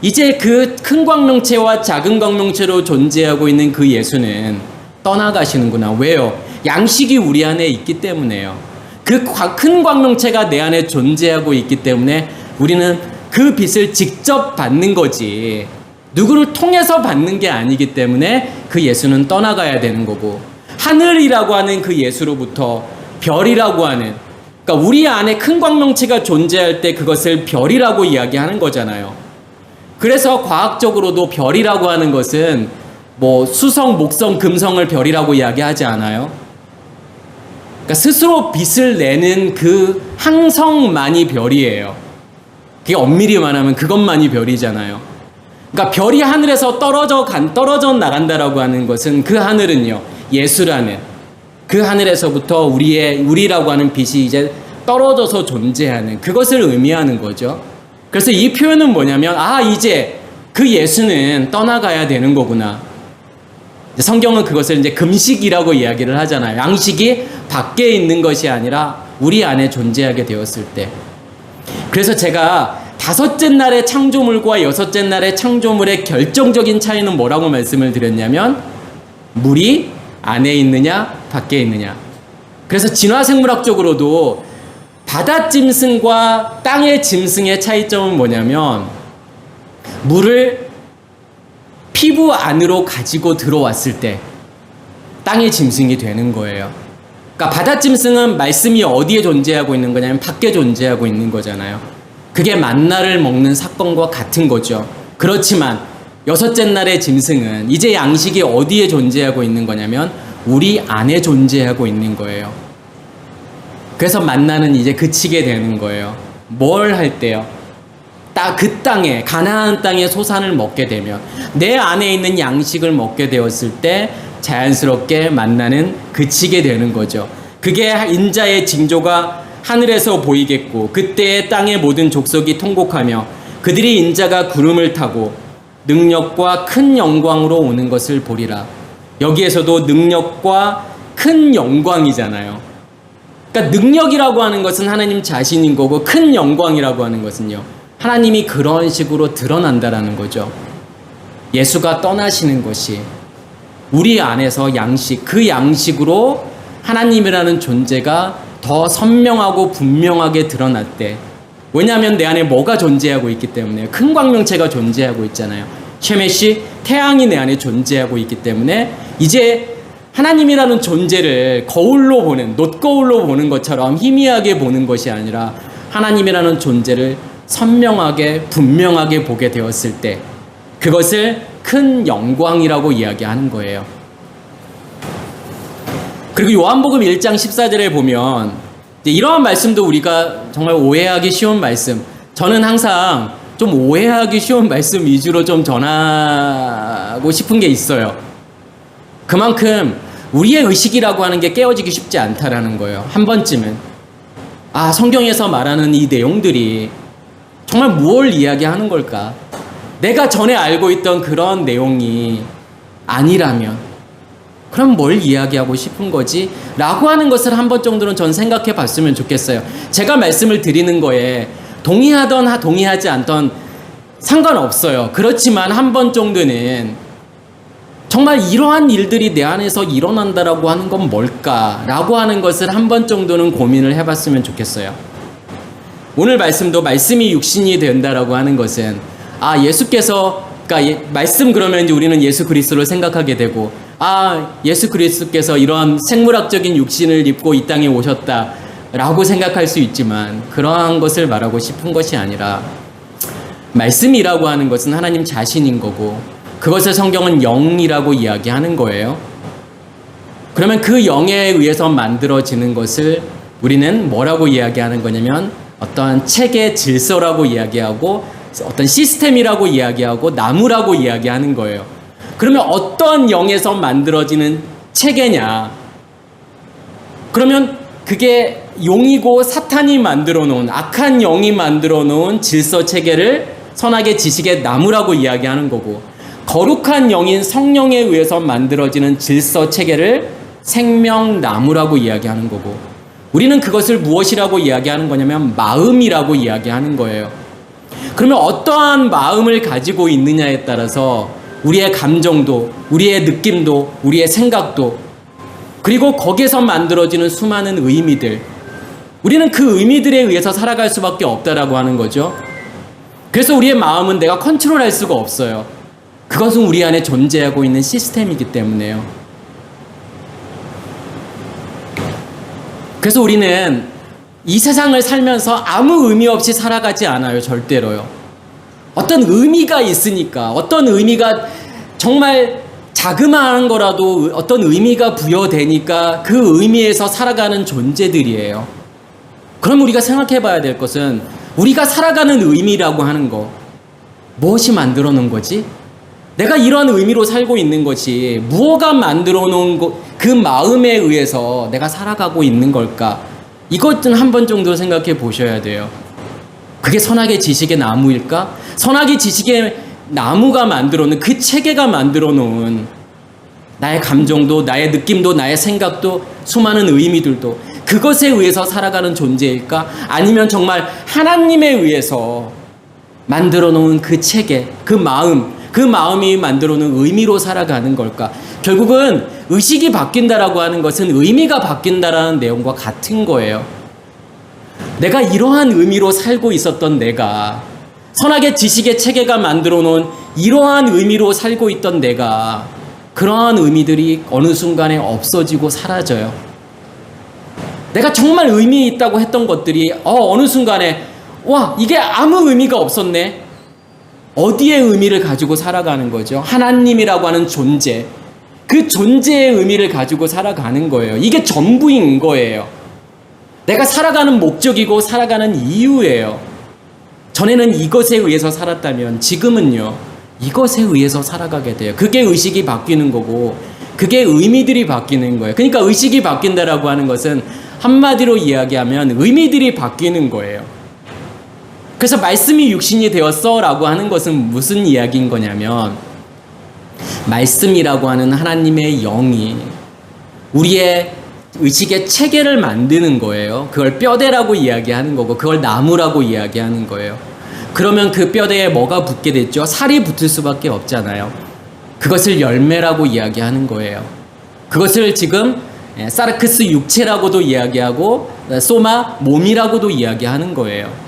이제 그 큰 광명체와 작은 광명체로 존재하고 있는 그 예수는 떠나가시는구나. 왜요? 양식이 우리 안에 있기 때문에요. 그 큰 광명체가 내 안에 존재하고 있기 때문에 우리는 그 빛을 직접 받는 거지 누구를 통해서 받는 게 아니기 때문에 그 예수는 떠나가야 되는 거고, 하늘이라고 하는 그 예수로부터 별이라고 하는, 그러니까 우리 안에 큰 광명체가 존재할 때 그것을 별이라고 이야기하는 거잖아요. 그래서 과학적으로도 별이라고 하는 것은 수성, 목성, 금성을 별이라고 이야기하지 않아요. 그러니까 스스로 빛을 내는 그 항성만이 별이에요. 그게 엄밀히 말하면 그것만이 별이잖아요. 그러니까 별이 하늘에서 떨어져 나간다라고 하는 것은 그 하늘은요, 예수라는 그 하늘에서부터 우리라고 하는 빛이 이제 떨어져서 존재하는 그것을 의미하는 거죠. 그래서 이 표현은 뭐냐면, 이제 그 예수는 떠나가야 되는 거구나. 성경은 그것을 이제 금식이라고 이야기를 하잖아요. 양식이 밖에 있는 것이 아니라 우리 안에 존재하게 되었을 때. 그래서 제가 다섯째 날의 창조물과 여섯째 날의 창조물의 결정적인 차이는 뭐라고 말씀을 드렸냐면, 물이 안에 있느냐 밖에 있느냐. 그래서 진화생물학적으로도 바다 짐승과 땅의 짐승의 차이점은 뭐냐면, 물을 피부 안으로 가지고 들어왔을 때 땅의 짐승이 되는 거예요. 그러니까 바다 짐승은 말씀이 어디에 존재하고 있는 거냐면 밖에 존재하고 있는 거잖아요. 그게 만나를 먹는 사건과 같은 거죠. 그렇지만 여섯째 날의 짐승은 이제 양식이 어디에 존재하고 있는 거냐면 우리 안에 존재하고 있는 거예요. 그래서 만나는 이제 그치게 되는 거예요. 뭘 할 때요? 그 땅에, 가나안 땅의 소산을 먹게 되면, 내 안에 있는 양식을 먹게 되었을 때 자연스럽게 만나는 그치게 되는 거죠. 그게 인자의 징조가 하늘에서 보이겠고, 그때의 땅의 모든 족속이 통곡하며 그들이 인자가 구름을 타고 능력과 큰 영광으로 오는 것을 보리라. 여기에서도 능력과 큰 영광이잖아요. 그러니까 능력이라고 하는 것은 하나님 자신인 거고, 큰 영광이라고 하는 것은요, 하나님이 그런 식으로 드러난다라는 거죠. 예수가 떠나시는 것이 우리 안에서 그 양식으로 하나님이라는 존재가 더 선명하고 분명하게 드러날 때, 왜냐하면 내 안에 뭐가 존재하고 있기 때문에, 큰 광명체가 존재하고 있잖아요. 쉐메시, 태양이 내 안에 존재하고 있기 때문에 이제 하나님이라는 존재를 거울로 보는, 놋거울로 보는 것처럼 희미하게 보는 것이 아니라 하나님이라는 존재를 선명하게 분명하게 보게 되었을 때 그것을 큰 영광이라고 이야기하는 거예요. 그리고 요한복음 1장 14절에 보면 이러한 말씀도 우리가 정말 오해하기 쉬운 말씀, 저는 항상 좀 오해하기 쉬운 말씀 위주로 좀 전하고 싶은 게 있어요. 그만큼 우리의 의식이라고 하는 게 깨어지기 쉽지 않다라는 거예요. 한 번쯤은 성경에서 말하는 이 내용들이 정말 무엇을 이야기하는 걸까? 내가 전에 알고 있던 그런 내용이 아니라면 그럼 뭘 이야기하고 싶은 거지? 라고 하는 것을 한 번 정도는 전 생각해 봤으면 좋겠어요. 제가 말씀을 드리는 거에 동의하던 동의하지 않던 상관없어요. 그렇지만 한 번 정도는 정말 이러한 일들이 내 안에서 일어난다라고 하는 건 뭘까라고 하는 것을 한 번 정도는 고민을 해봤으면 좋겠어요. 오늘 말씀도 말씀이 육신이 된다라고 하는 것은 예수께서, 그러니까 말씀 그러면 이제 우리는 예수 그리스도를 생각하게 되고, 예수 그리스도께서 이런 생물학적인 육신을 입고 이 땅에 오셨다라고 생각할 수 있지만, 그러한 것을 말하고 싶은 것이 아니라 말씀이라고 하는 것은 하나님 자신인 거고, 그것을 성경은 영이라고 이야기하는 거예요. 그러면 그 영에 의해서 만들어지는 것을 우리는 뭐라고 이야기하는 거냐면 어떠한 체계 질서라고 이야기하고, 어떤 시스템이라고 이야기하고, 나무라고 이야기하는 거예요. 그러면 어떤 영에서 만들어지는 체계냐? 그러면 그게 용이고 사탄이 만들어 놓은, 악한 영이 만들어 놓은 질서 체계를 선악의 지식의 나무라고 이야기하는 거고, 거룩한 영인 성령에 의해서 만들어지는 질서 체계를 생명나무라고 이야기하는 거고, 우리는 그것을 무엇이라고 이야기하는 거냐면 마음이라고 이야기하는 거예요. 그러면 어떠한 마음을 가지고 있느냐에 따라서 우리의 감정도, 우리의 느낌도, 우리의 생각도, 그리고 거기에서 만들어지는 수많은 의미들, 우리는 그 의미들에 의해서 살아갈 수밖에 없다라고 하는 거죠. 그래서 우리의 마음은 내가 컨트롤할 수가 없어요. 그것은 우리 안에 존재하고 있는 시스템이기 때문에요. 그래서 우리는 이 세상을 살면서 아무 의미 없이 살아가지 않아요. 절대로요. 어떤 의미가 있으니까, 어떤 의미가 정말 자그마한 거라도 어떤 의미가 부여되니까 그 의미에서 살아가는 존재들이에요. 그럼 우리가 생각해 봐야 될 것은 우리가 살아가는 의미라고 하는 거 무엇이 만들어 놓은 거지? 내가 이런 의미로 살고 있는 것이 무엇가 만들어 놓은 그 마음에 의해서 내가 살아가고 있는 걸까? 이것은 한 번 정도 생각해 보셔야 돼요. 그게 선악의 지식의 나무일까? 선악의 지식의 나무가 만들어 놓은 그 체계가 만들어 놓은 나의 감정도 나의 느낌도 나의 생각도 수많은 의미들도 그것에 의해서 살아가는 존재일까? 아니면 정말 하나님에 의해서 만들어 놓은 그 체계, 그 마음이 만들어 놓은 의미로 살아가는 걸까? 결국은 의식이 바뀐다라고 하는 것은 의미가 바뀐다라는 내용과 같은 거예요. 내가 이러한 의미로 살고 있었던 내가 선악의 지식의 체계가 만들어 놓은 이러한 의미로 살고 있던 내가 그러한 의미들이 어느 순간에 없어지고 사라져요. 내가 정말 의미 있다고 했던 것들이 어느 순간에 와 이게 아무 의미가 없었네. 어디에 의미를 가지고 살아가는 거죠? 하나님이라고 하는 존재, 그 존재의 의미를 가지고 살아가는 거예요. 이게 전부인 거예요. 내가 살아가는 목적이고 살아가는 이유예요. 전에는 이것에 의해서 살았다면 지금은요 이것에 의해서 살아가게 돼요. 그게 의식이 바뀌는 거고 그게 의미들이 바뀌는 거예요. 그러니까 의식이 바뀐다라고 하는 것은 한마디로 이야기하면 의미들이 바뀌는 거예요. 그래서 말씀이 육신이 되었어 라고 하는 것은 무슨 이야기인 거냐면 말씀이라고 하는 하나님의 영이 우리의 의식의 체계를 만드는 거예요. 그걸 뼈대라고 이야기하는 거고 그걸 나무라고 이야기하는 거예요. 그러면 그 뼈대에 뭐가 붙게 됐죠? 살이 붙을 수밖에 없잖아요. 그것을 열매라고 이야기하는 거예요. 그것을 지금 사르크스 육체라고도 이야기하고 소마 몸이라고도 이야기하는 거예요.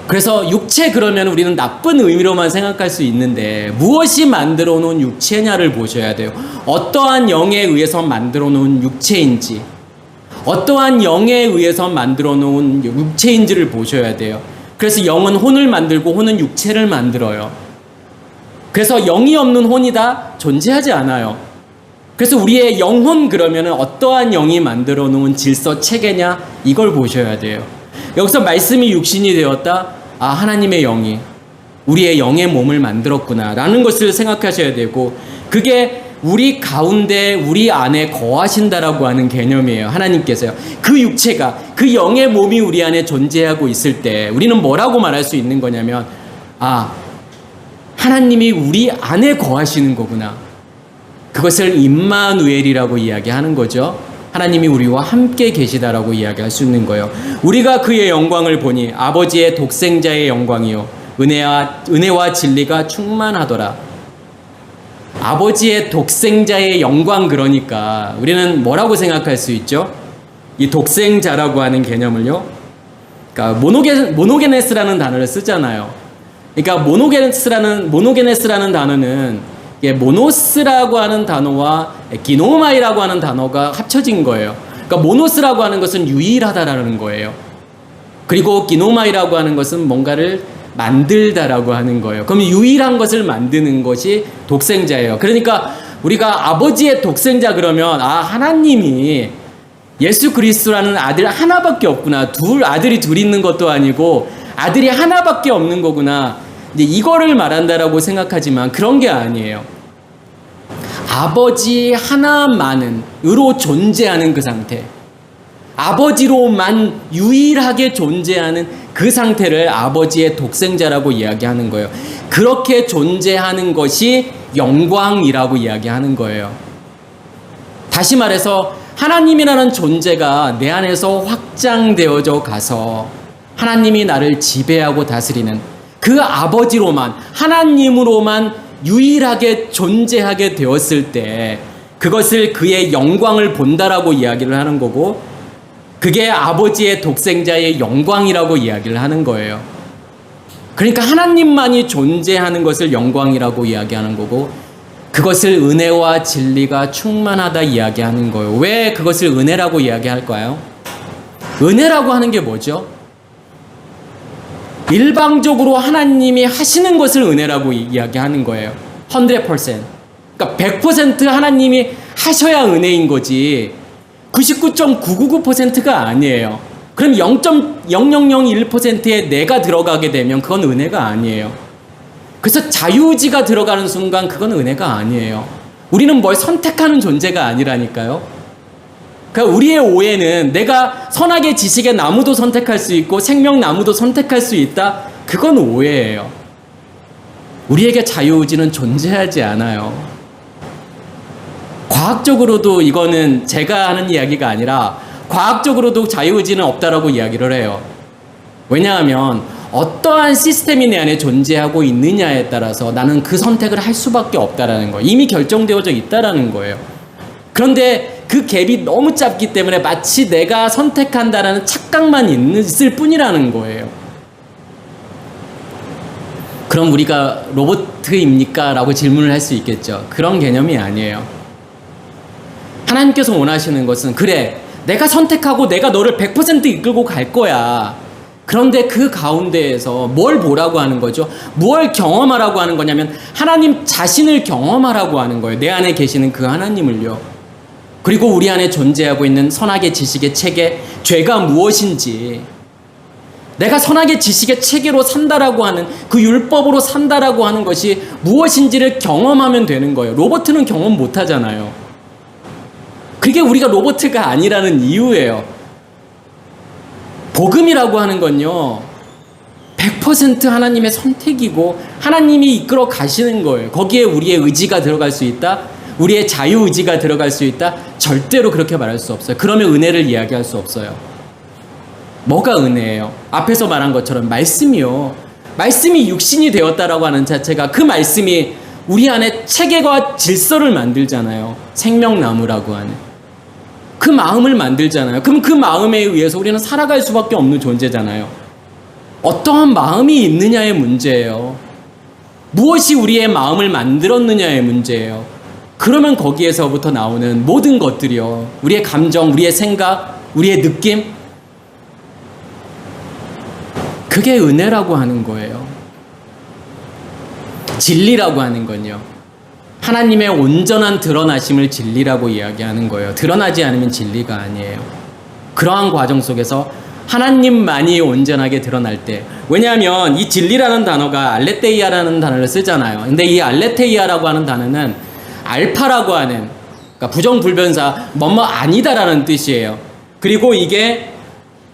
그래서 육체 그러면 우리는 나쁜 의미로만 생각할 수 있는데 무엇이 만들어 놓은 육체냐를 보셔야 돼요. 어떠한 영에 의해서 만들어 놓은 육체인지 어떠한 영에 의해서 만들어 놓은 육체인지를 보셔야 돼요. 그래서 영은 혼을 만들고 혼은 육체를 만들어요. 그래서 영이 없는 혼이다 존재하지 않아요. 그래서 우리의 영혼 그러면 어떠한 영이 만들어 놓은 질서 체계냐 이걸 보셔야 돼요. 여기서 말씀이 육신이 되었다. 하나님의 영이 우리의 영의 몸을 만들었구나 라는 것을 생각하셔야 되고 그게 우리 가운데 우리 안에 거하신다라고 하는 개념이에요. 하나님께서요. 그 육체가 그 영의 몸이 우리 안에 존재하고 있을 때 우리는 뭐라고 말할 수 있는 거냐면 하나님이 우리 안에 거하시는 거구나. 그것을 임마누엘이라고 이야기하는 거죠. 하나님이 우리와 함께 계시다라고 이야기할 수 있는 거예요. 우리가 그의 영광을 보니 아버지의 독생자의 영광이요 은혜와 진리가 충만하더라. 아버지의 독생자의 영광 그러니까 우리는 뭐라고 생각할 수 있죠? 이 독생자라고 하는 개념을요. 그러니까 모노게네스라는 단어를 쓰잖아요. 그러니까 모노게네스라는 단어는 모노스라고 하는 단어와 기노마이라고 하는 단어가 합쳐진 거예요. 그러니까 모노스라고 하는 것은 유일하다라는 거예요. 그리고 기노마이라고 하는 것은 뭔가를 만들다라고 하는 거예요. 그럼 유일한 것을 만드는 것이 독생자예요. 그러니까 우리가 아버지의 독생자 그러면 하나님이 예수 그리스도라는 아들 하나밖에 없구나. 아들이 둘 있는 것도 아니고 아들이 하나밖에 없는 거구나. 이제 이거를 말한다라고 생각하지만 그런 게 아니에요. 아버지 하나만으로 존재하는 그 상태, 아버지로만 유일하게 존재하는 그 상태를 아버지의 독생자라고 이야기하는 거예요. 그렇게 존재하는 것이 영광이라고 이야기하는 거예요. 다시 말해서 하나님이라는 존재가 내 안에서 확장되어져 가서 하나님이 나를 지배하고 다스리는 그 아버지로만, 하나님으로만 유일하게 존재하게 되었을 때 그것을 그의 영광을 본다라고 이야기를 하는 거고 그게 아버지의 독생자의 영광이라고 이야기를 하는 거예요. 그러니까 하나님만이 존재하는 것을 영광이라고 이야기하는 거고 그것을 은혜와 진리가 충만하다 이야기하는 거예요. 왜 그것을 은혜라고 이야기할까요? 은혜라고 하는 게 뭐죠? 일방적으로 하나님이 하시는 것을 은혜라고 이야기하는 거예요. 100%. 그러니까 100% 하나님이 하셔야 은혜인 거지 99.999%가 아니에요. 그럼 0.0001%에 내가 들어가게 되면 그건 은혜가 아니에요. 그래서 자유의지가 들어가는 순간 그건 은혜가 아니에요. 우리는 뭘 선택하는 존재가 아니라니까요. 그러니까 우리의 오해는 내가 선악의 지식의 나무도 선택할 수 있고 생명나무도 선택할 수 있다. 그건 오해예요. 우리에게 자유의지는 존재하지 않아요. 과학적으로도 이거는 제가 하는 이야기가 아니라 과학적으로도 자유의지는 없다라고 이야기를 해요. 왜냐하면 어떠한 시스템이 내 안에 존재하고 있느냐에 따라서 나는 그 선택을 할 수밖에 없다라는 거예요. 이미 결정되어져 있다라는 거예요. 그런데 그 갭이 너무 짧기 때문에 마치 내가 선택한다라는 착각만 있을 뿐이라는 거예요. 그럼 우리가 로봇입니까? 라고 질문을 할 수 있겠죠. 그런 개념이 아니에요. 하나님께서 원하시는 것은 그래 내가 선택하고 내가 너를 100% 이끌고 갈 거야. 그런데 그 가운데에서 뭘 보라고 하는 거죠? 뭘 경험하라고 하는 거냐면 하나님 자신을 경험하라고 하는 거예요. 내 안에 계시는 그 하나님을요. 그리고 우리 안에 존재하고 있는 선악의 지식의 체계, 죄가 무엇인지 내가 선악의 지식의 체계로 산다라고 하는 그 율법으로 산다라고 하는 것이 무엇인지를 경험하면 되는 거예요. 로봇은 경험 못 하잖아요. 그게 우리가 로봇가 아니라는 이유예요. 복음이라고 하는 건요 100% 하나님의 선택이고 하나님이 이끌어 가시는 거예요. 거기에 우리의 의지가 들어갈 수 있다, 우리의 자유의지가 들어갈 수 있다. 절대로 그렇게 말할 수 없어요. 그러면 은혜를 이야기할 수 없어요. 뭐가 은혜예요? 앞에서 말한 것처럼 말씀이요. 말씀이 육신이 되었다라고 하는 자체가 그 말씀이 우리 안에 체계와 질서를 만들잖아요. 생명나무라고 하는 그 마음을 만들잖아요. 그럼 그 마음에 의해서 우리는 살아갈 수밖에 없는 존재잖아요. 어떠한 마음이 있느냐의 문제예요. 무엇이 우리의 마음을 만들었느냐의 문제예요. 그러면 거기에서부터 나오는 모든 것들이요. 우리의 감정, 우리의 생각, 우리의 느낌, 그게 은혜라고 하는 거예요. 진리라고 하는 건요. 하나님의 온전한 드러나심을 진리라고 이야기하는 거예요. 드러나지 않으면 진리가 아니에요. 그러한 과정 속에서 하나님만이 온전하게 드러날 때, 왜냐하면 이 진리라는 단어가 알레테이아라는 단어를 쓰잖아요. 근데 이 알레테이아라고 하는 단어는 알파라고 하는, 그러니까 부정불변사 뭐뭐 아니다라는 뜻이에요. 그리고 이게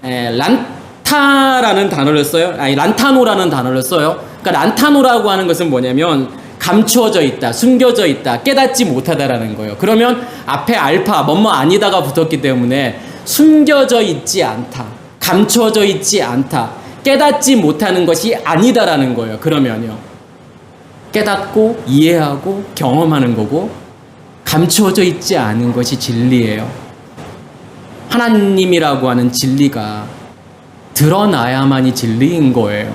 란타라는 단어를 써요. 아니 란타노라는 단어를 써요. 그러니까 란타노라고 하는 것은 뭐냐면 감추어져 있다, 숨겨져 있다, 깨닫지 못하다라는 거예요. 그러면 앞에 알파, 뭐뭐 아니다가 붙었기 때문에 숨겨져 있지 않다, 감추어져 있지 않다, 깨닫지 못하는 것이 아니다라는 거예요. 그러면요. 깨닫고 이해하고 경험하는 거고 감추어져 있지 않은 것이 진리예요. 하나님이라고 하는 진리가 드러나야만이 진리인 거예요.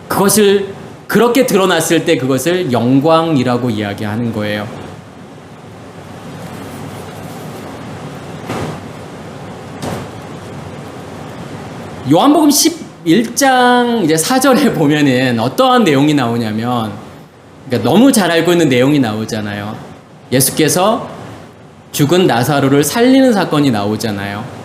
그것을 그렇게 드러났을 때 그것을 영광이라고 이야기하는 거예요. 요한복음 11장 이제 4절에 보면은 어떠한 내용이 나오냐면, 그러니까 너무 잘 알고 있는 내용이 나오잖아요. 예수께서 죽은 나사로를 살리는 사건이 나오잖아요.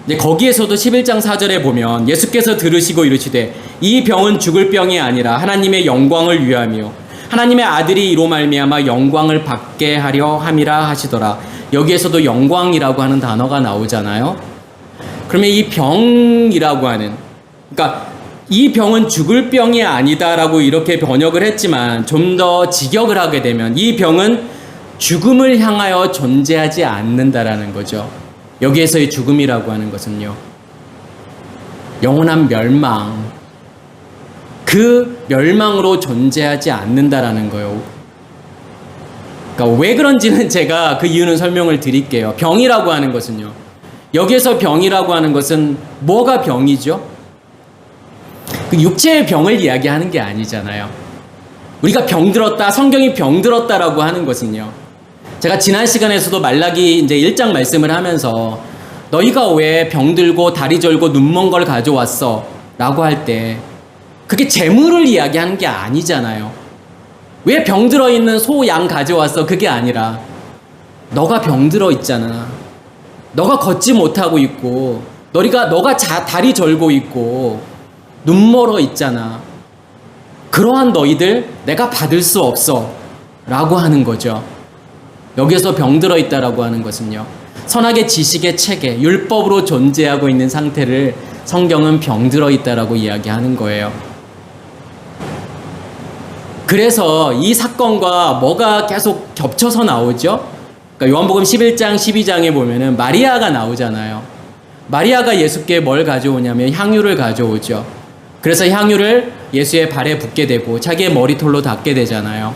근데 거기에서도 11장 4절에 보면 예수께서 들으시고 이르시되 이 병은 죽을 병이 아니라 하나님의 영광을 위함이요 하나님의 아들이 이로 말미암아 영광을 받게 하려 함이라 하시더라. 여기에서도 영광이라고 하는 단어가 나오잖아요. 그러면 이 병이라고 하는, 그러니까 이 병은 죽을 병이 아니다라고 이렇게 번역을 했지만 좀 더 직역을 하게 되면 이 병은 죽음을 향하여 존재하지 않는다라는 거죠. 여기에서의 죽음이라고 하는 것은요, 영원한 멸망, 그 멸망으로 존재하지 않는다라는 거예요. 그러니까 왜 그런지는 제가 그 이유는 설명을 드릴게요. 병이라고 하는 것은요, 여기에서 병이라고 하는 것은 뭐가 병이죠? 그 육체의 병을 이야기하는 게 아니잖아요. 우리가 병들었다, 성경이 병들었다라고 하는 것은요, 제가 지난 시간에서도 말라기 이제 1장 말씀을 하면서 너희가 왜 병들고 다리 절고 눈먼 걸 가져왔어? 라고 할 때 그게 재물을 이야기하는 게 아니잖아요. 왜 병들어 있는 소, 양 가져왔어? 그게 아니라 너가 병들어 있잖아. 너가 걷지 못하고 있고 너가 다리 절고 있고 눈 멀어 있잖아. 그러한 너희들 내가 받을 수 없어 라고 하는 거죠. 여기서 병들어 있다라고 하는 것은요, 선악의 지식의 체계, 율법으로 존재하고 있는 상태를 성경은 병들어 있다라고 이야기하는 거예요. 그래서 이 사건과 뭐가 계속 겹쳐서 나오죠? 그러니까 요한복음 11장, 12장에 보면은 마리아가 나오잖아요. 마리아가 예수께 뭘 가져오냐면 향유를 가져오죠. 그래서 향유를 예수의 발에 붓게 되고 자기의 머리털로 닦게 되잖아요.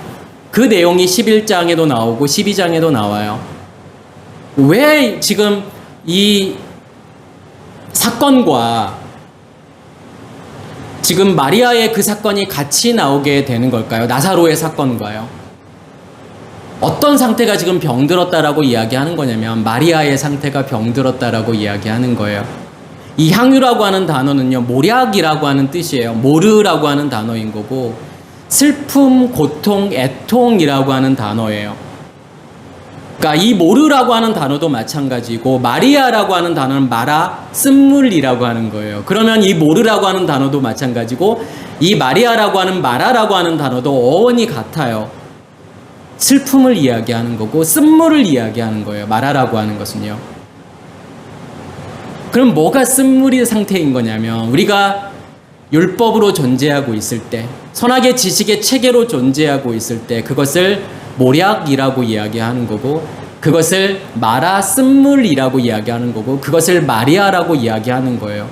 그 내용이 11장에도 나오고 12장에도 나와요. 왜 지금 이 사건과 지금 마리아의 그 사건이 같이 나오게 되는 걸까요? 나사로의 사건과요. 어떤 상태가 지금 병들었다라고 이야기하는 거냐면 마리아의 상태가 병들었다라고 이야기하는 거예요. 이 향유라고 하는 단어는요, 모략이라고 하는 뜻이에요. 모르라고 하는 단어인 거고, 슬픔, 고통, 애통이라고 하는 단어예요. 그러니까 이 모르라고 하는 단어도 마찬가지고 마리아라고 하는 단어는 마라, 쓴물이라고 하는 거예요. 그러면 이 모르라고 하는 단어도 마찬가지고 이 마리아라고 하는 마라라고 하는 단어도 어원이 같아요. 슬픔을 이야기하는 거고 쓴물을 이야기하는 거예요. 마라라고 하는 것은요. 그럼 뭐가 쓴물의 상태인 거냐면 우리가 율법으로 존재하고 있을 때, 선악의 지식의 체계로 존재하고 있을 때 그것을 모략이라고 이야기하는 거고, 그것을 마라, 쓴물이라고 이야기하는 거고, 그것을 마리아라고 이야기하는 거예요.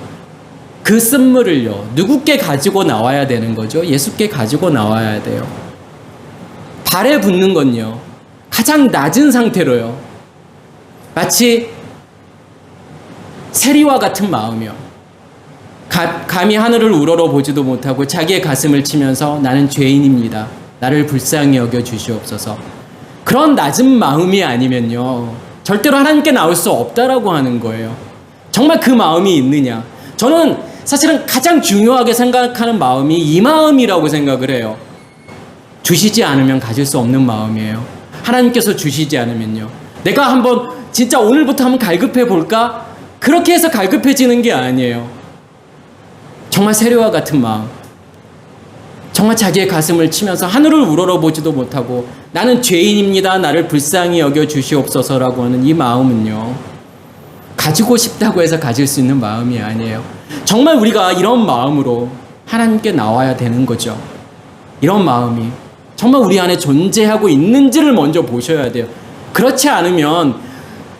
그 쓴물을요, 누구께 가지고 나와야 되는 거죠? 예수께 가지고 나와야 돼요. 발에 붙는 건요, 가장 낮은 상태로요, 마치 세리와 같은 마음이요. 감히 하늘을 우러러 보지도 못하고 자기의 가슴을 치면서 나는 죄인입니다. 나를 불쌍히 여겨 주시옵소서. 그런 낮은 마음이 아니면요, 절대로 하나님께 나올 수 없다라고 하는 거예요. 정말 그 마음이 있느냐? 저는 사실은 가장 중요하게 생각하는 마음이 이 마음이라고 생각을 해요. 주시지 않으면 가질 수 없는 마음이에요. 하나님께서 주시지 않으면요, 내가 한번 진짜 오늘부터 한번 갈급해 볼까? 그렇게 해서 갈급해지는 게 아니에요. 정말 세례와 같은 마음, 정말 자기의 가슴을 치면서 하늘을 우러러보지도 못하고 나는 죄인입니다. 나를 불쌍히 여겨 주시옵소서라고 하는 이 마음은요, 가지고 싶다고 해서 가질 수 있는 마음이 아니에요. 정말 우리가 이런 마음으로 하나님께 나와야 되는 거죠. 이런 마음이 정말 우리 안에 존재하고 있는지를 먼저 보셔야 돼요. 그렇지 않으면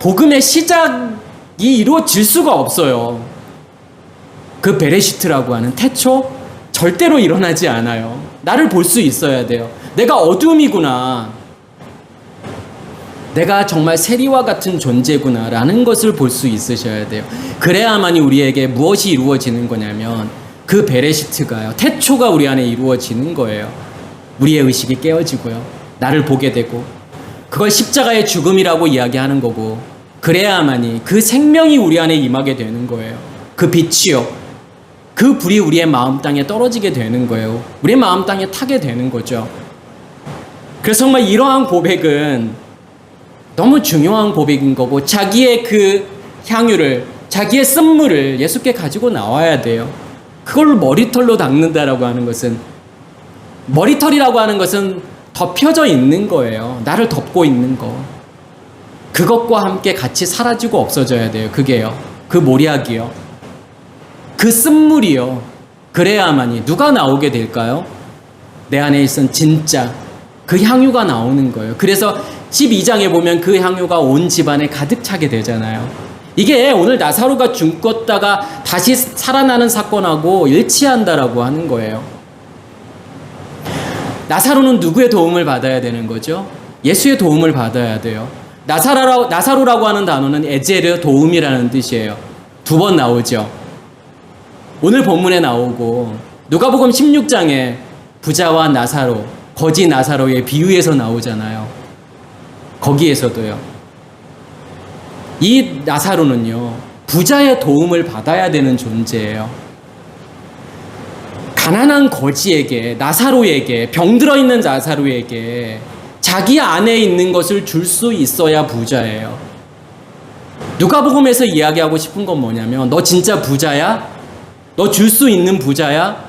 복음의 시작이 이루어질 수가 없어요. 그 베레시트라고 하는 태초 절대로 일어나지 않아요. 나를 볼 수 있어야 돼요. 내가 어둠이구나, 내가 정말 세리와 같은 존재구나 라는 것을 볼 수 있으셔야 돼요. 그래야만이 우리에게 무엇이 이루어지는 거냐면 그 베레시트가요, 태초가 우리 안에 이루어지는 거예요. 우리의 의식이 깨어지고요, 나를 보게 되고, 그걸 십자가의 죽음이라고 이야기하는 거고, 그래야만이 그 생명이 우리 안에 임하게 되는 거예요. 그 빛이요, 그 불이 우리의 마음 땅에 떨어지게 되는 거예요. 우리의 마음 땅에 타게 되는 거죠. 그래서 정말 이러한 고백은 너무 중요한 고백인 거고, 자기의 그 향유를, 자기의 쓴물을 예수께 가지고 나와야 돼요. 그걸 머리털로 닦는다라고 하는 것은, 머리털이라고 하는 것은 덮여져 있는 거예요. 나를 덮고 있는 거. 그것과 함께 같이 사라지고 없어져야 돼요. 그게요, 그 모략이요, 그 쓴물이요. 그래야만이 누가 나오게 될까요? 내 안에 있은 진짜 그 향유가 나오는 거예요. 그래서 12장에 보면 그 향유가 온 집안에 가득 차게 되잖아요. 이게 오늘 나사로가 죽었다가 다시 살아나는 사건하고 일치한다라고 하는 거예요. 나사로는 누구의 도움을 받아야 되는 거죠? 예수의 도움을 받아야 돼요. 나사로라고 하는 단어는 에제르, 도움이라는 뜻이에요. 2번 나오죠. 오늘 본문에 나오고 누가복음 16장에 부자와 나사로, 거지 나사로의 비유에서 나오잖아요. 거기에서도요, 이 나사로는요, 부자의 도움을 받아야 되는 존재예요. 가난한 거지에게, 나사로에게, 병들어 있는 나사로에게 자기 안에 있는 것을 줄 수 있어야 부자예요. 누가복음에서 이야기하고 싶은 건 뭐냐면, 너 진짜 부자야? 너 줄 수 있는 부자야?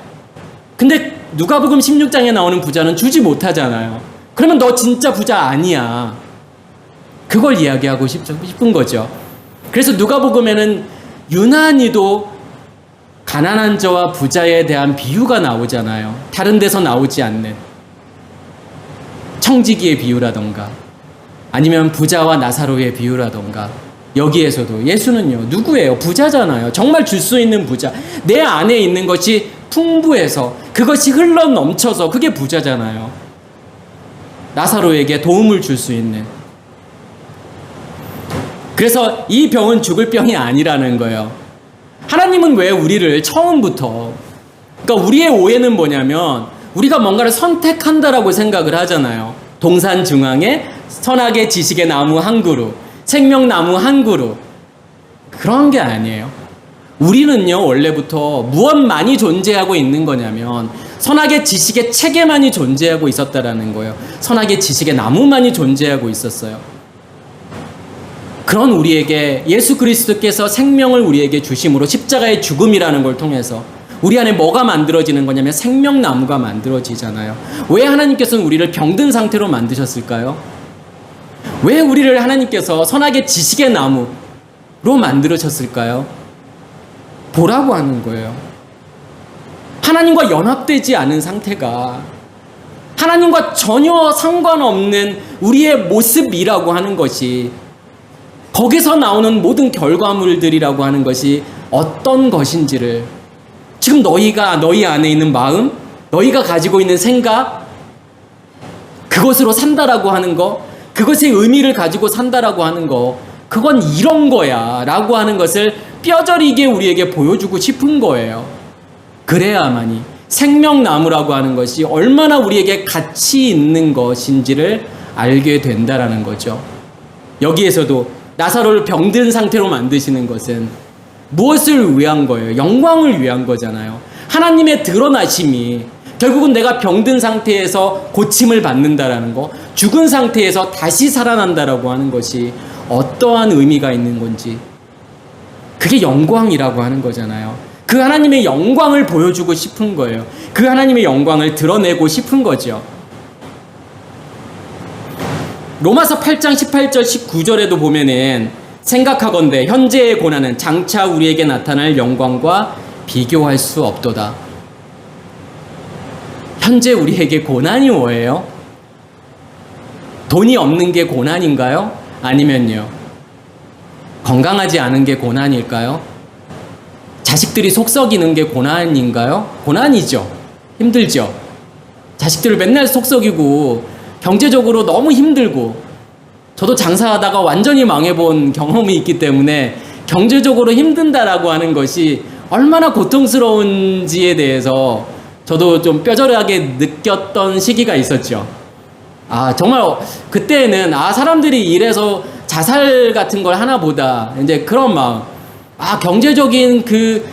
근데 누가복음 16장에 나오는 부자는 주지 못하잖아요. 그러면 너 진짜 부자 아니야. 그걸 이야기하고 싶은 거죠. 그래서 누가복음에는 유난히도 가난한 자와 부자에 대한 비유가 나오잖아요. 다른 데서 나오지 않는 청지기의 비유라던가 아니면 부자와 나사로의 비유라던가, 여기에서도 예수는요, 누구예요? 부자잖아요. 정말 줄 수 있는 부자. 내 안에 있는 것이 풍부해서 그것이 흘러 넘쳐서 그게 부자잖아요. 나사로에게 도움을 줄 수 있는. 그래서 이 병은 죽을 병이 아니라는 거예요. 하나님은 왜 우리를 처음부터, 그러니까 우리의 오해는 뭐냐면 우리가 뭔가를 선택한다라고 생각을 하잖아요. 동산 중앙에 선악의 지식의 나무 한 그루, 생명나무 한 그루. 그런 게 아니에요. 우리는요, 원래부터 무엇만이 존재하고 있는 거냐면 선악의 지식의 체계만이 존재하고 있었다라는 거예요. 선악의 지식의 나무만이 존재하고 있었어요. 그런 우리에게 예수 그리스도께서 생명을 우리에게 주심으로 십자가의 죽음이라는 걸 통해서 우리 안에 뭐가 만들어지는 거냐면 생명나무가 만들어지잖아요. 왜 하나님께서는 우리를 병든 상태로 만드셨을까요? 왜 우리를 하나님께서 선악의 지식의 나무로 만들으셨을까요? 보라고 하는 거예요. 하나님과 연합되지 않은 상태가 하나님과 전혀 상관없는 우리의 모습이라고 하는 것이, 거기서 나오는 모든 결과물들이라고 하는 것이 어떤 것인지를, 지금 너희가 너희 안에 있는 마음, 너희가 가지고 있는 생각, 그것으로 산다라고 하는 거, 그것의 의미를 가지고 산다라고 하는 거, 그건 이런 거야 라고 하는 것을 뼈저리게 우리에게 보여주고 싶은 거예요. 그래야만이 생명나무라고 하는 것이 얼마나 우리에게 가치 있는 것인지를 알게 된다라는 거죠. 여기에서도 나사로를 병든 상태로 만드시는 것은 무엇을 위한 거예요? 영광을 위한 거잖아요. 하나님의 드러나심이 결국은 내가 병든 상태에서 고침을 받는다라는 거, 죽은 상태에서 다시 살아난다라고 하는 것이 어떠한 의미가 있는 건지, 그게 영광이라고 하는 거잖아요. 그 하나님의 영광을 보여주고 싶은 거예요. 그 하나님의 영광을 드러내고 싶은 거죠. 로마서 8장 18절 19절에도 보면은 생각하건대 현재의 고난은 장차 우리에게 나타날 영광과 비교할 수 없도다. 현재 우리에게 고난이 뭐예요? 돈이 없는 게 고난인가요? 아니면요, 건강하지 않은 게 고난일까요? 자식들이 속 썩이는 게 고난인가요? 고난이죠. 힘들죠. 자식들을 맨날 속 썩이고 경제적으로 너무 힘들고, 저도 장사하다가 완전히 망해본 경험이 있기 때문에 경제적으로 힘든다라고 하는 것이 얼마나 고통스러운지에 대해서 저도 좀 뼈저리하게 느꼈던 시기가 있었죠. 정말 그때는 사람들이 이래서 자살 같은 걸 하나 보다, 이제 그런 마음. 경제적인 그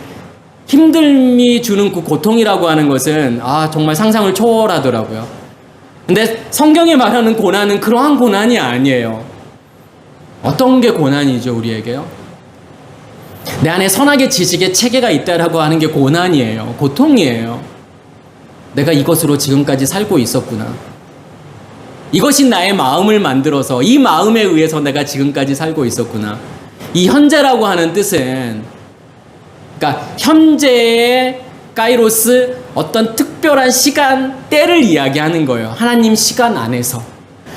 힘듦이 주는 그 고통이라고 하는 것은 정말 상상을 초월하더라고요. 근데 성경이 말하는 고난은 그러한 고난이 아니에요. 어떤 게 고난이죠, 우리에게요? 내 안에 선악의 지식의 체계가 있다라고 하는 게 고난이에요. 고통이에요. 내가 이것으로 지금까지 살고 있었구나. 이것이 나의 마음을 만들어서 이 마음에 의해서 내가 지금까지 살고 있었구나. 이 현재라고 하는 뜻은, 그러니까 현재의 카이로스, 어떤 특별한 시간, 때를 이야기하는 거예요. 하나님 시간 안에서.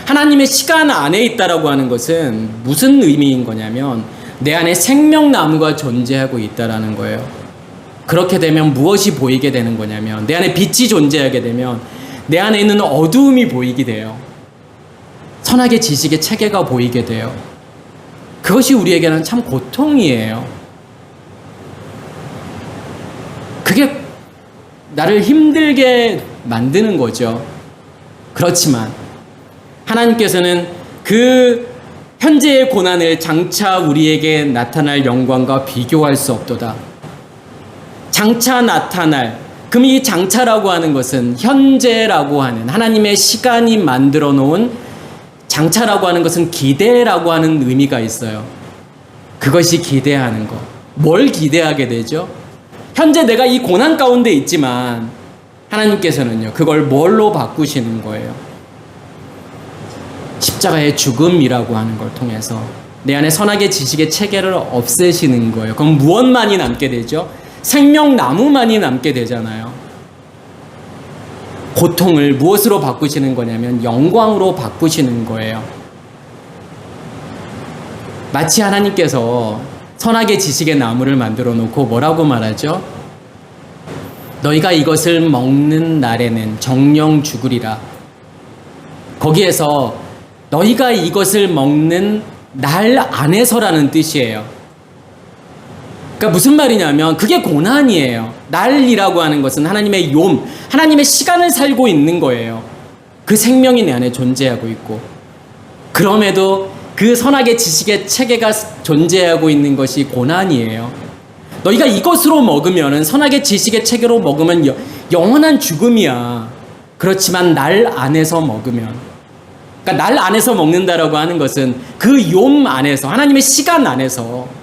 하나님의 시간 안에 있다라고 하는 것은 무슨 의미인 거냐면 내 안에 생명나무가 존재하고 있다라는 거예요. 그렇게 되면 무엇이 보이게 되는 거냐면, 내 안에 빛이 존재하게 되면 내 안에 있는 어두움이 보이게 돼요. 선악의 지식의 체계가 보이게 돼요. 그것이 우리에게는 참 고통이에요. 그게 나를 힘들게 만드는 거죠. 그렇지만 하나님께서는 그 현재의 고난을 장차 우리에게 나타날 영광과 비교할 수 없도다. 장차 나타날 그럼 이 장차라고 하는 것은 현재라고 하는 하나님의 시간이 만들어 놓은 장차라고 하는 것은 기대라고 하는 의미가 있어요. 그것이 기대하는 것. 뭘 기대하게 되죠? 현재 내가 이 고난 가운데 있지만 하나님께서는요, 그걸 뭘로 바꾸시는 거예요? 십자가의 죽음이라고 하는 걸 통해서 내 안에 선악의 지식의 체계를 없애시는 거예요. 그럼 무엇만이 남게 되죠? 생명나무만이 남게 되잖아요. 고통을 무엇으로 바꾸시는 거냐면 영광으로 바꾸시는 거예요. 마치 하나님께서 선악의 지식의 나무를 만들어 놓고 뭐라고 말하죠? 너희가 이것을 먹는 날에는 정령 죽으리라. 거기에서 너희가 이것을 먹는 날 안에서라는 뜻이에요. 그러니까 무슨 말이냐면 그게 고난이에요. 날이라고 하는 것은 하나님의 욤, 하나님의 시간을 살고 있는 거예요. 그 생명이 내 안에 존재하고 있고, 그럼에도 그 선악의 지식의 체계가 존재하고 있는 것이 고난이에요. 너희가 이것으로 먹으면, 선악의 지식의 체계로 먹으면 영원한 죽음이야. 그렇지만 날 안에서 먹으면, 그러니까 날 안에서 먹는다라고 하는 것은 그 욤 안에서, 하나님의 시간 안에서.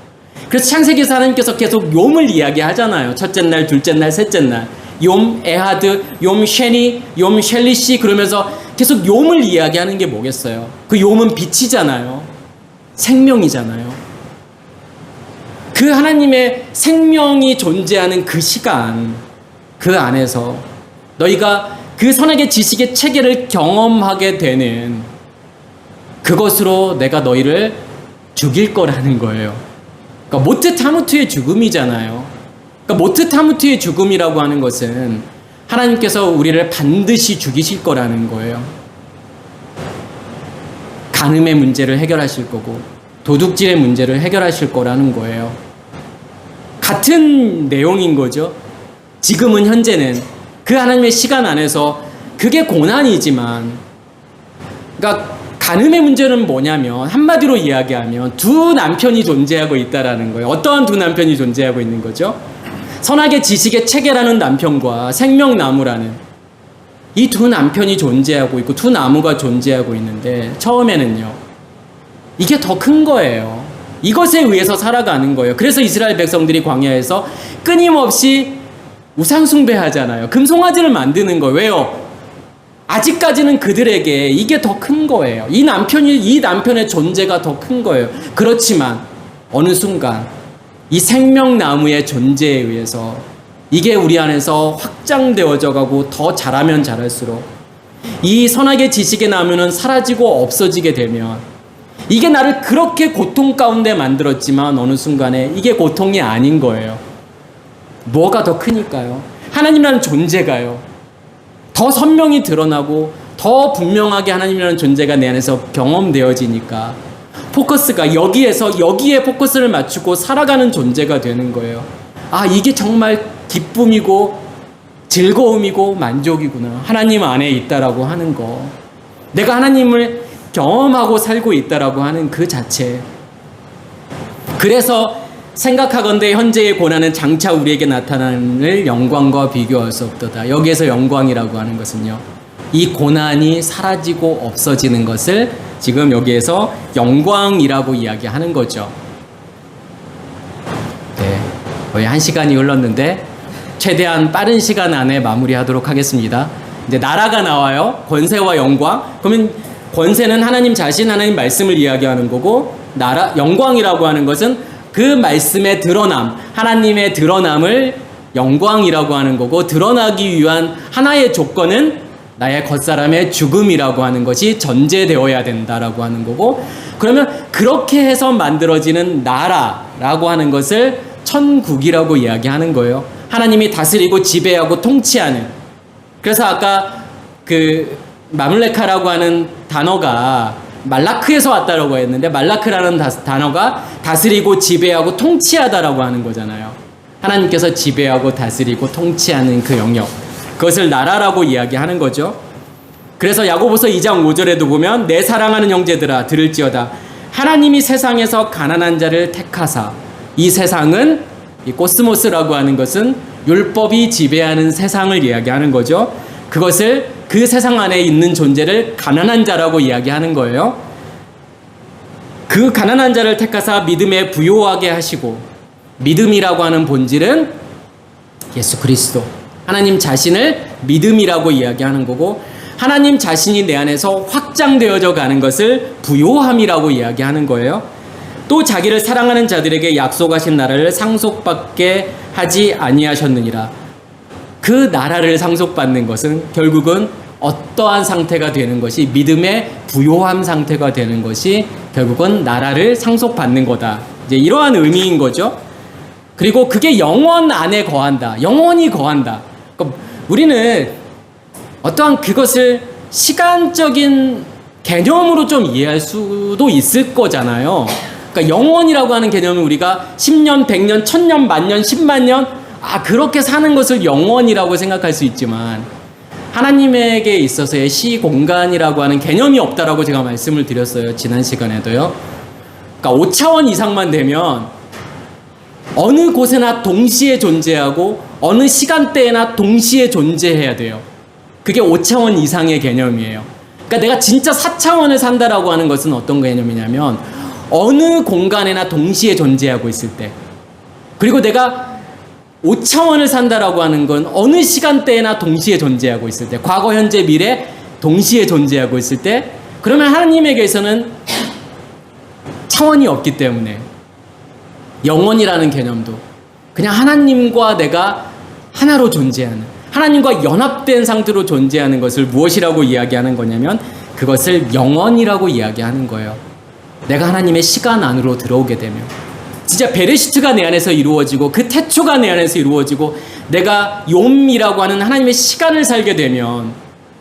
그래서 창세기에서 하나님께서 계속 욤을 이야기하잖아요. 첫째 날, 둘째 날, 셋째 날. 욤 에하드, 욤 쉐니, 욤 셸리시, 그러면서 계속 욤을 이야기하는 게 뭐겠어요? 그 욤은 빛이잖아요. 생명이잖아요. 그 하나님의 생명이 존재하는 그 시간, 그 안에서 너희가 그 선악의 지식의 체계를 경험하게 되는 그것으로 내가 너희를 죽일 거라는 거예요. 그러니까 모트 타무트의 죽음이잖아요. 그러니까 모트 타무트의 죽음이라고 하는 것은 하나님께서 우리를 반드시 죽이실 거라는 거예요. 간음의 문제를 해결하실 거고 도둑질의 문제를 해결하실 거라는 거예요. 같은 내용인 거죠. 지금은 현재는 그 하나님의 시간 안에서 그게 고난이지만, 그러니까 간음의 문제는 뭐냐면 한마디로 이야기하면 두 남편이 존재하고 있다라는 거예요. 어떠한 두 남편이 존재하고 있는 거죠? 선악의 지식의 체계라는 남편과 생명나무라는 이 두 남편이 존재하고 있고 두 나무가 존재하고 있는데, 처음에는요 이게 더 큰 거예요. 이것에 의해서 살아가는 거예요. 그래서 이스라엘 백성들이 광야에서 끊임없이 우상숭배하잖아요. 금송아지를 만드는 거예요. 왜요? 아직까지는 그들에게 이게 더 큰 거예요. 이 남편의 존재가 더 큰 거예요. 그렇지만 어느 순간 이 생명나무의 존재에 의해서 이게 우리 안에서 확장되어져 가고 더 자라면 자랄수록 이 선악의 지식의 나무는 사라지고 없어지게 되면, 이게 나를 그렇게 고통 가운데 만들었지만 어느 순간에 이게 고통이 아닌 거예요. 뭐가 더 크니까요? 하나님이라는 존재가요 더 선명히 드러나고 더 분명하게 하나님이라는 존재가 내 안에서 경험되어지니까 포커스가 여기에 포커스를 맞추고 살아가는 존재가 되는 거예요. 아, 이게 정말 기쁨이고 즐거움이고 만족이구나. 하나님 안에 있다라고 하는 거. 내가 하나님을 경험하고 살고 있다라고 하는 그 자체. 그래서 생각하건대 현재의 고난은 장차 우리에게 나타나는 영광과 비교할 수 없도다. 여기에서 영광이라고 하는 것은요, 이 고난이 사라지고 없어지는 것을 지금 여기에서 영광이라고 이야기하는 거죠. 네, 거의 1시간이 흘렀는데 최대한 빠른 시간 안에 마무리하도록 하겠습니다. 이제 나라가 나와요. 권세와 영광. 그러면 권세는 하나님 자신, 하나님 말씀을 이야기하는 거고, 영광이라고 하는 것은 그 말씀의 드러남, 하나님의 드러남을 영광이라고 하는 거고, 드러나기 위한 하나의 조건은 나의 겉사람의 죽음이라고 하는 것이 전제되어야 된다라고 하는 거고, 그러면 그렇게 해서 만들어지는 나라라고 하는 것을 천국이라고 이야기하는 거예요. 하나님이 다스리고 지배하고 통치하는. 그래서 아까 그 마물레카라고 하는 단어가 말라크에서 왔다라고 했는데, 말라크라는 단어가 다스리고 지배하고 통치하다라고 하는 거잖아요. 하나님께서 지배하고 다스리고 통치하는 그 영역, 그것을 나라라고 이야기하는 거죠. 그래서 야고보서 2장 5절에도 보면 내 사랑하는 형제들아 들을지어다. 하나님이 세상에서 가난한 자를 택하사, 이 세상은 이 코스모스라고 하는 것은 율법이 지배하는 세상을 이야기하는 거죠. 그것을 그 세상 안에 있는 존재를 가난한 자라고 이야기하는 거예요. 그 가난한 자를 택하사 믿음에 부요하게 하시고, 믿음이라고 하는 본질은 예수 그리스도, 하나님 자신을 믿음이라고 이야기하는 거고, 하나님 자신이 내 안에서 확장되어져 가는 것을 부요함이라고 이야기하는 거예요. 또 자기를 사랑하는 자들에게 약속하신 나라를 상속받게 하지 아니하셨느니라. 그 나라를 상속받는 것은 결국은 어떠한 상태가 되는 것이, 믿음의 부요함 상태가 되는 것이 결국은 나라를 상속받는 거다. 이제 이러한 의미인 거죠. 그리고 그게 영원 안에 거한다. 영원히 거한다. 그러니까 우리는 어떠한 그것을 시간적인 개념으로 좀 이해할 수도 있을 거잖아요. 그러니까 영원이라고 하는 개념은 우리가 10년, 100년, 1000년, 만년, 10만 년, 그렇게 사는 것을 영원이라고 생각할 수 있지만, 하나님에게 있어서의 시공간이라고 하는 개념이 없다라고 제가 말씀을 드렸어요. 지난 시간에도요. 그러니까 5차원 이상만 되면 어느 곳에나 동시에 존재하고 어느 시간대에나 동시에 존재해야 돼요. 그게 5차원 이상의 개념이에요. 그러니까 내가 진짜 4차원을 산다라고 하는 것은 어떤 개념이냐면, 어느 공간에나 동시에 존재하고 있을 때, 그리고 내가 5차원을 산다라고 하는 건 어느 시간대에나 동시에 존재하고 있을 때, 과거, 현재, 미래 동시에 존재하고 있을 때, 그러면 하나님에게서는 차원이 없기 때문에 영원이라는 개념도 그냥 하나님과 내가 하나로 존재하는, 하나님과 연합된 상태로 존재하는 것을 무엇이라고 이야기하는 거냐면, 그것을 영원이라고 이야기하는 거예요. 내가 하나님의 시간 안으로 들어오게 되면 진짜 베레시트가 내 안에서 이루어지고 그 태초가 내 안에서 이루어지고 내가 욤이라고 하는 하나님의 시간을 살게 되면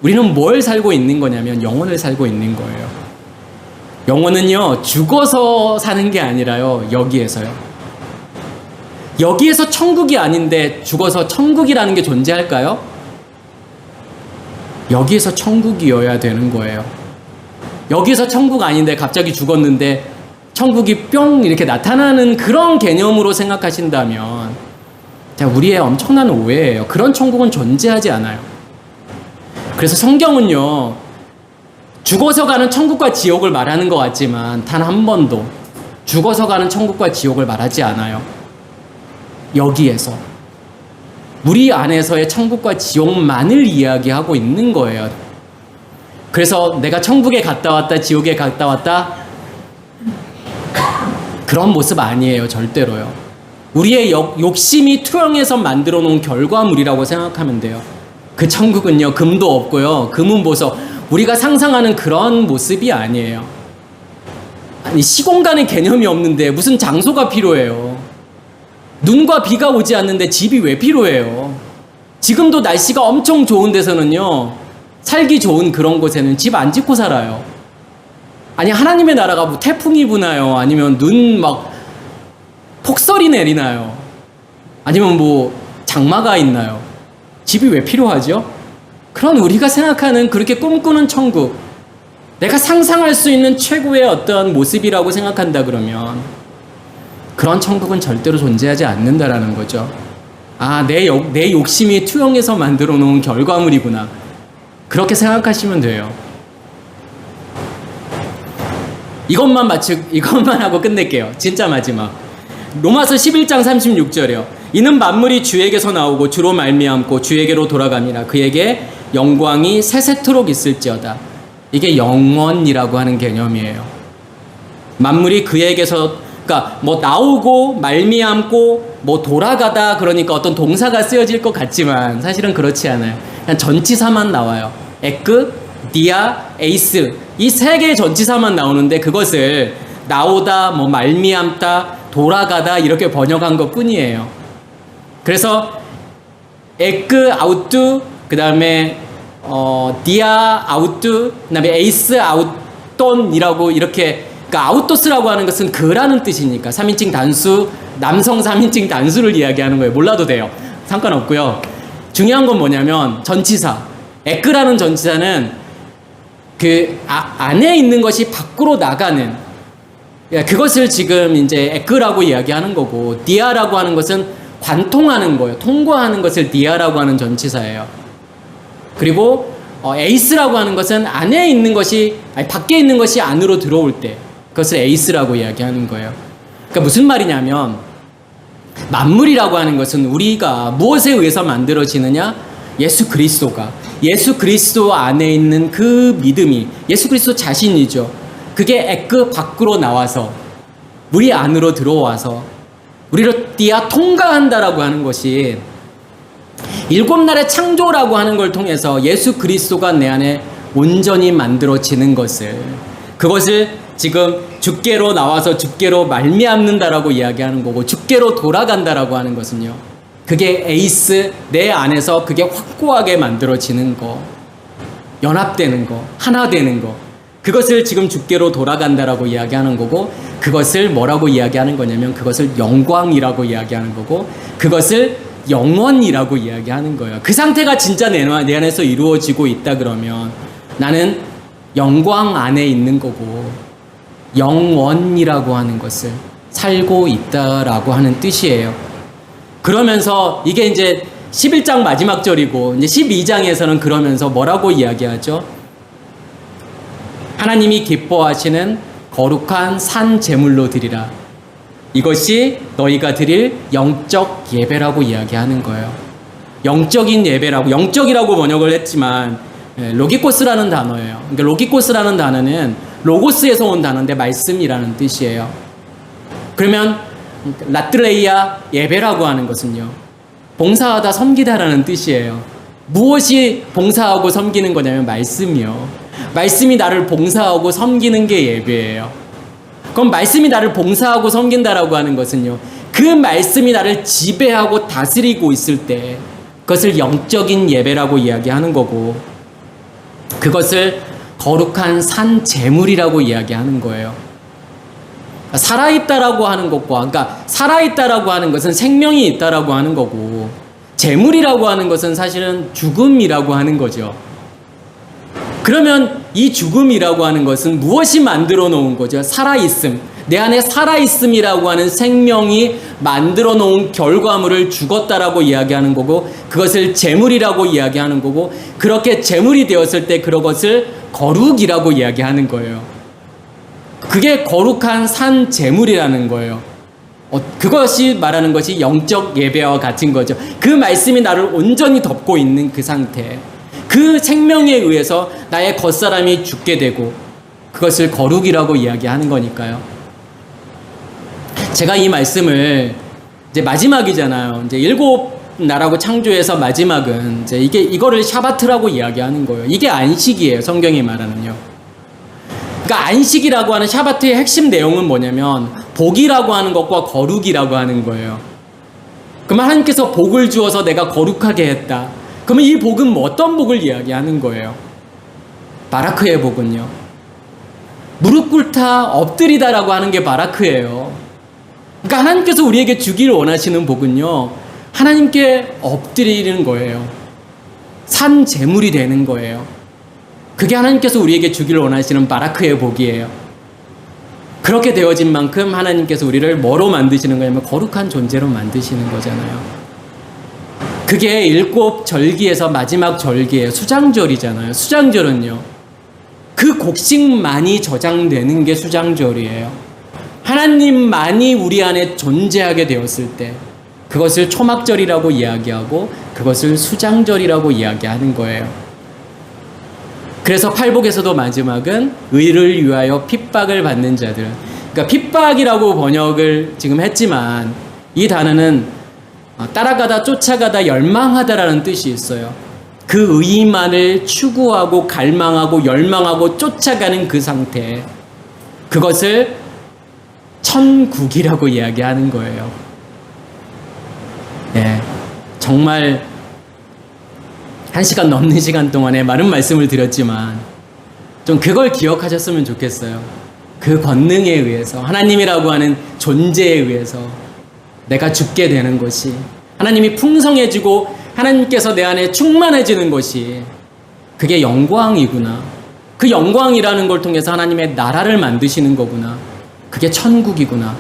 우리는 뭘 살고 있는 거냐면 영원을 살고 있는 거예요. 영원은요, 죽어서 사는 게 아니라요, 여기에서요. 여기에서 천국이 아닌데 죽어서 천국이라는 게 존재할까요? 여기에서 천국이어야 되는 거예요. 여기에서 천국 아닌데 갑자기 죽었는데 천국이 뿅 이렇게 나타나는 그런 개념으로 생각하신다면, 자, 우리의 엄청난 오해예요. 그런 천국은 존재하지 않아요. 그래서 성경은요, 죽어서 가는 천국과 지옥을 말하는 것 같지만 단 한 번도 죽어서 가는 천국과 지옥을 말하지 않아요. 여기에서 우리 안에서의 천국과 지옥만을 이야기하고 있는 거예요. 그래서 내가 천국에 갔다 왔다, 지옥에 갔다 왔다, 그런 모습 아니에요. 절대로요. 우리의 욕심이 투영해서 만들어 놓은 결과물이라고 생각하면 돼요. 그 천국은요, 금도 없고요, 금은 보석, 우리가 상상하는 그런 모습이 아니에요. 아니, 시공간의 개념이 없는데 무슨 장소가 필요해요. 눈과 비가 오지 않는데 집이 왜 필요해요. 지금도 날씨가 엄청 좋은 데서는요, 살기 좋은 그런 곳에는 집 안 짓고 살아요. 아니, 하나님의 나라가 뭐 태풍이 부나요? 아니면 눈 막 폭설이 내리나요? 아니면 뭐 장마가 있나요? 집이 왜 필요하죠? 그런 우리가 생각하는, 그렇게 꿈꾸는 천국, 내가 상상할 수 있는 최고의 어떤 모습이라고 생각한다 그러면 그런 천국은 절대로 존재하지 않는다라는 거죠. 내 욕심이 투영해서 만들어 놓은 결과물이구나, 그렇게 생각하시면 돼요. 이것만 하고 끝낼게요. 진짜 마지막. 로마서 11장 36절이요. 이는 만물이 주에게서 나오고 주로 말미암고 주에게로 돌아갑니다. 그에게 영광이 세세토록 있을지어다. 이게 영원이라고 하는 개념이에요. 만물이 그에게서, 그러니까 뭐 나오고 말미암고 뭐 돌아가다, 그러니까 어떤 동사가 쓰여질 것 같지만 사실은 그렇지 않아요. 그냥 전치사만 나와요. 에크, 디아, 에이스, 이 세 개의 전치사만 나오는데 그것을 나오다, 뭐 말미암다, 돌아가다 이렇게 번역한 것 뿐이에요. 그래서 에크, 아우뚜, 그 다음에 디아, 아우뚜, 그 다음에 에이스, 아우돈이라고 이렇게, 그러니까 아우토스라고 하는 것은 그라는 뜻이니까 3인칭 단수, 남성 3인칭 단수를 이야기하는 거예요. 몰라도 돼요. 상관없고요. 중요한 건 뭐냐면 전치사, 에크라는 전치사는 그 안에 있는 것이 밖으로 나가는, 그것을 지금 이제 에크라고 이야기하는 거고, 디아라고 하는 것은 관통하는 거예요. 통과하는 것을 디아라고 하는 전치사예요. 그리고 에이스라고 하는 것은 안에 있는 것이, 아니, 밖에 있는 것이 안으로 들어올 때 그것을 에이스라고 이야기하는 거예요. 그러니까 무슨 말이냐면 만물이라고 하는 것은 우리가 무엇에 의해서 만들어지느냐? 예수 그리스도 안에 있는 그 믿음이 예수 그리스도 자신이죠. 그게 에크 밖으로 나와서 우리 안으로 들어와서 우리를 띠아 통과한다라고 하는 것이 일곱 날의 창조라고 하는 걸 통해서 예수 그리스도가 내 안에 온전히 만들어지는 것을, 그것을 지금 주께로 나와서 주께로 말미암는다라고 이야기하는 거고, 주께로 돌아간다라고 하는 것은요, 그게 에이스, 내 안에서 그게 확고하게 만들어지는 거, 연합되는 거, 하나 되는 거, 그것을 지금 주께로 돌아간다라고 이야기하는 거고, 그것을 뭐라고 이야기하는 거냐면 그것을 영광이라고 이야기하는 거고, 그것을 영원이라고 이야기하는 거예요. 그 상태가 진짜 내 안에서 이루어지고 있다 그러면 나는 영광 안에 있는 거고 영원이라고 하는 것을 살고 있다라고 하는 뜻이에요. 그러면서 이게 이제 11장 마지막 절이고, 이제 12장에서는 그러면서 뭐라고 이야기하죠? 하나님이 기뻐하시는 거룩한 산 제물로 드리라. 이것이 너희가 드릴 영적 예배라고 이야기하는 거예요. 영적인 예배라고, 영적이라고 번역을 했지만 로기코스라는 단어예요. 그러니까 로기코스라는 단어는 로고스에서 온 단어인데 말씀이라는 뜻이에요. 그러면 라트레이아 예배라고 하는 것은요, 봉사하다 섬기다라는 뜻이에요. 무엇이 봉사하고 섬기는 거냐면 말씀이요. 말씀이 나를 봉사하고 섬기는 게 예배예요. 그럼 말씀이 나를 봉사하고 섬긴다라고 하는 것은요, 그 말씀이 나를 지배하고 다스리고 있을 때 그것을 영적인 예배라고 이야기하는 거고, 그것을 거룩한 산 제물이라고 이야기하는 거예요. 살아있다라고 하는 것과, 그러니까 살아있다라고 하는 것은 생명이 있다라고 하는 거고, 제물이라고 하는 것은 사실은 죽음이라고 하는 거죠. 그러면 이 죽음이라고 하는 것은 무엇이 만들어 놓은 거죠? 살아있음. 내 안에 살아있음이라고 하는 생명이 만들어 놓은 결과물을 죽었다라고 이야기하는 거고, 그것을 제물이라고 이야기하는 거고, 그렇게 제물이 되었을 때 그것을 거룩이라고 이야기하는 거예요. 그게 거룩한 산 제물이라는 거예요. 그것이 말하는 것이 영적 예배와 같은 거죠. 그 말씀이 나를 온전히 덮고 있는 그 상태, 그 생명에 의해서 나의 겉사람이 죽게 되고, 그것을 거룩이라고 이야기하는 거니까요. 제가 이 말씀을 이제 마지막이잖아요. 이제 일곱 나라고 창조해서 마지막은 이제 이거를 샤바트라고 이야기하는 거예요. 이게 안식이에요. 성경이 말하는요. 그러니까 안식이라고 하는 샤바트의 핵심 내용은 뭐냐면 복이라고 하는 것과 거룩이라고 하는 거예요. 그러면 하나님께서 복을 주어서 내가 거룩하게 했다. 그러면 이 복은 뭐 어떤 복을 이야기하는 거예요? 바라크의 복은요, 무릎 꿇다 엎드리다라고 하는 게 바라크예요. 그러니까 하나님께서 우리에게 주기를 원하시는 복은요, 하나님께 엎드리는 거예요. 산 제물이 되는 거예요. 그게 하나님께서 우리에게 주기를 원하시는 바라크의 복이에요. 그렇게 되어진 만큼 하나님께서 우리를 뭐로 만드시는 거냐면 거룩한 존재로 만드시는 거잖아요. 그게 일곱 절기에서 마지막 절기예요. 수장절이잖아요. 수장절은요, 그 곡식만이 저장되는 게 수장절이에요. 하나님만이 우리 안에 존재하게 되었을 때 그것을 초막절이라고 이야기하고, 그것을 수장절이라고 이야기하는 거예요. 그래서 팔복에서도 마지막은 의를 위하여 핍박을 받는 자들. 그러니까 핍박이라고 번역을 지금 했지만 이 단어는 따라가다, 쫓아가다, 열망하다라는 뜻이 있어요. 그 의만을 추구하고 갈망하고 열망하고 쫓아가는 그 상태, 그것을 천국이라고 이야기하는 거예요. 네, 정말 1시간 넘는 시간 동안에 많은 말씀을 드렸지만 좀 그걸 기억하셨으면 좋겠어요. 그 권능에 의해서, 하나님이라고 하는 존재에 의해서 내가 죽게 되는 것이, 하나님이 풍성해지고 하나님께서 내 안에 충만해지는 것이, 그게 영광이구나. 그 영광이라는 걸 통해서 하나님의 나라를 만드시는 거구나. 그게 천국이구나.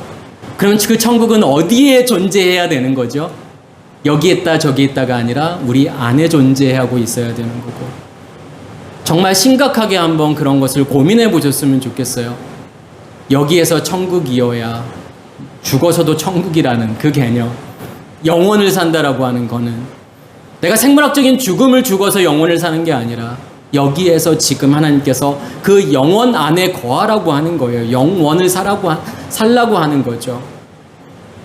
그럼 그 천국은 어디에 존재해야 되는 거죠? 여기 있다 저기 있다가 아니라 우리 안에 존재하고 있어야 되는 거고, 정말 심각하게 한번 그런 것을 고민해 보셨으면 좋겠어요. 여기에서 천국이어야 죽어서도 천국이라는 그 개념, 영원을 산다라고 하는 거는 내가 생물학적인 죽음을 죽어서 영원을 사는 게 아니라 여기에서 지금 하나님께서 그 영원 안에 거하라고 하는 거예요. 영원을 살라고 하는 거죠.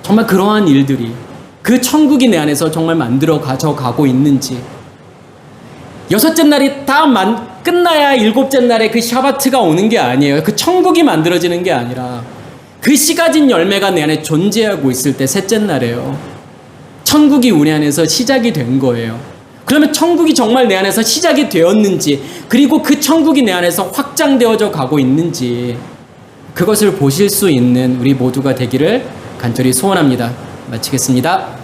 정말 그러한 일들이, 그 천국이 내 안에서 정말 만들어 가져가고 있는지, 여섯째 날이 다 끝나야 일곱째 날에 그 샤바트가 오는 게 아니에요. 그 천국이 만들어지는 게 아니라 그 씨 가진 열매가 내 안에 존재하고 있을 때 셋째 날이에요. 천국이 우리 안에서 시작이 된 거예요. 그러면 천국이 정말 내 안에서 시작이 되었는지, 그리고 그 천국이 내 안에서 확장되어져 가고 있는지, 그것을 보실 수 있는 우리 모두가 되기를 간절히 소원합니다. 마치겠습니다.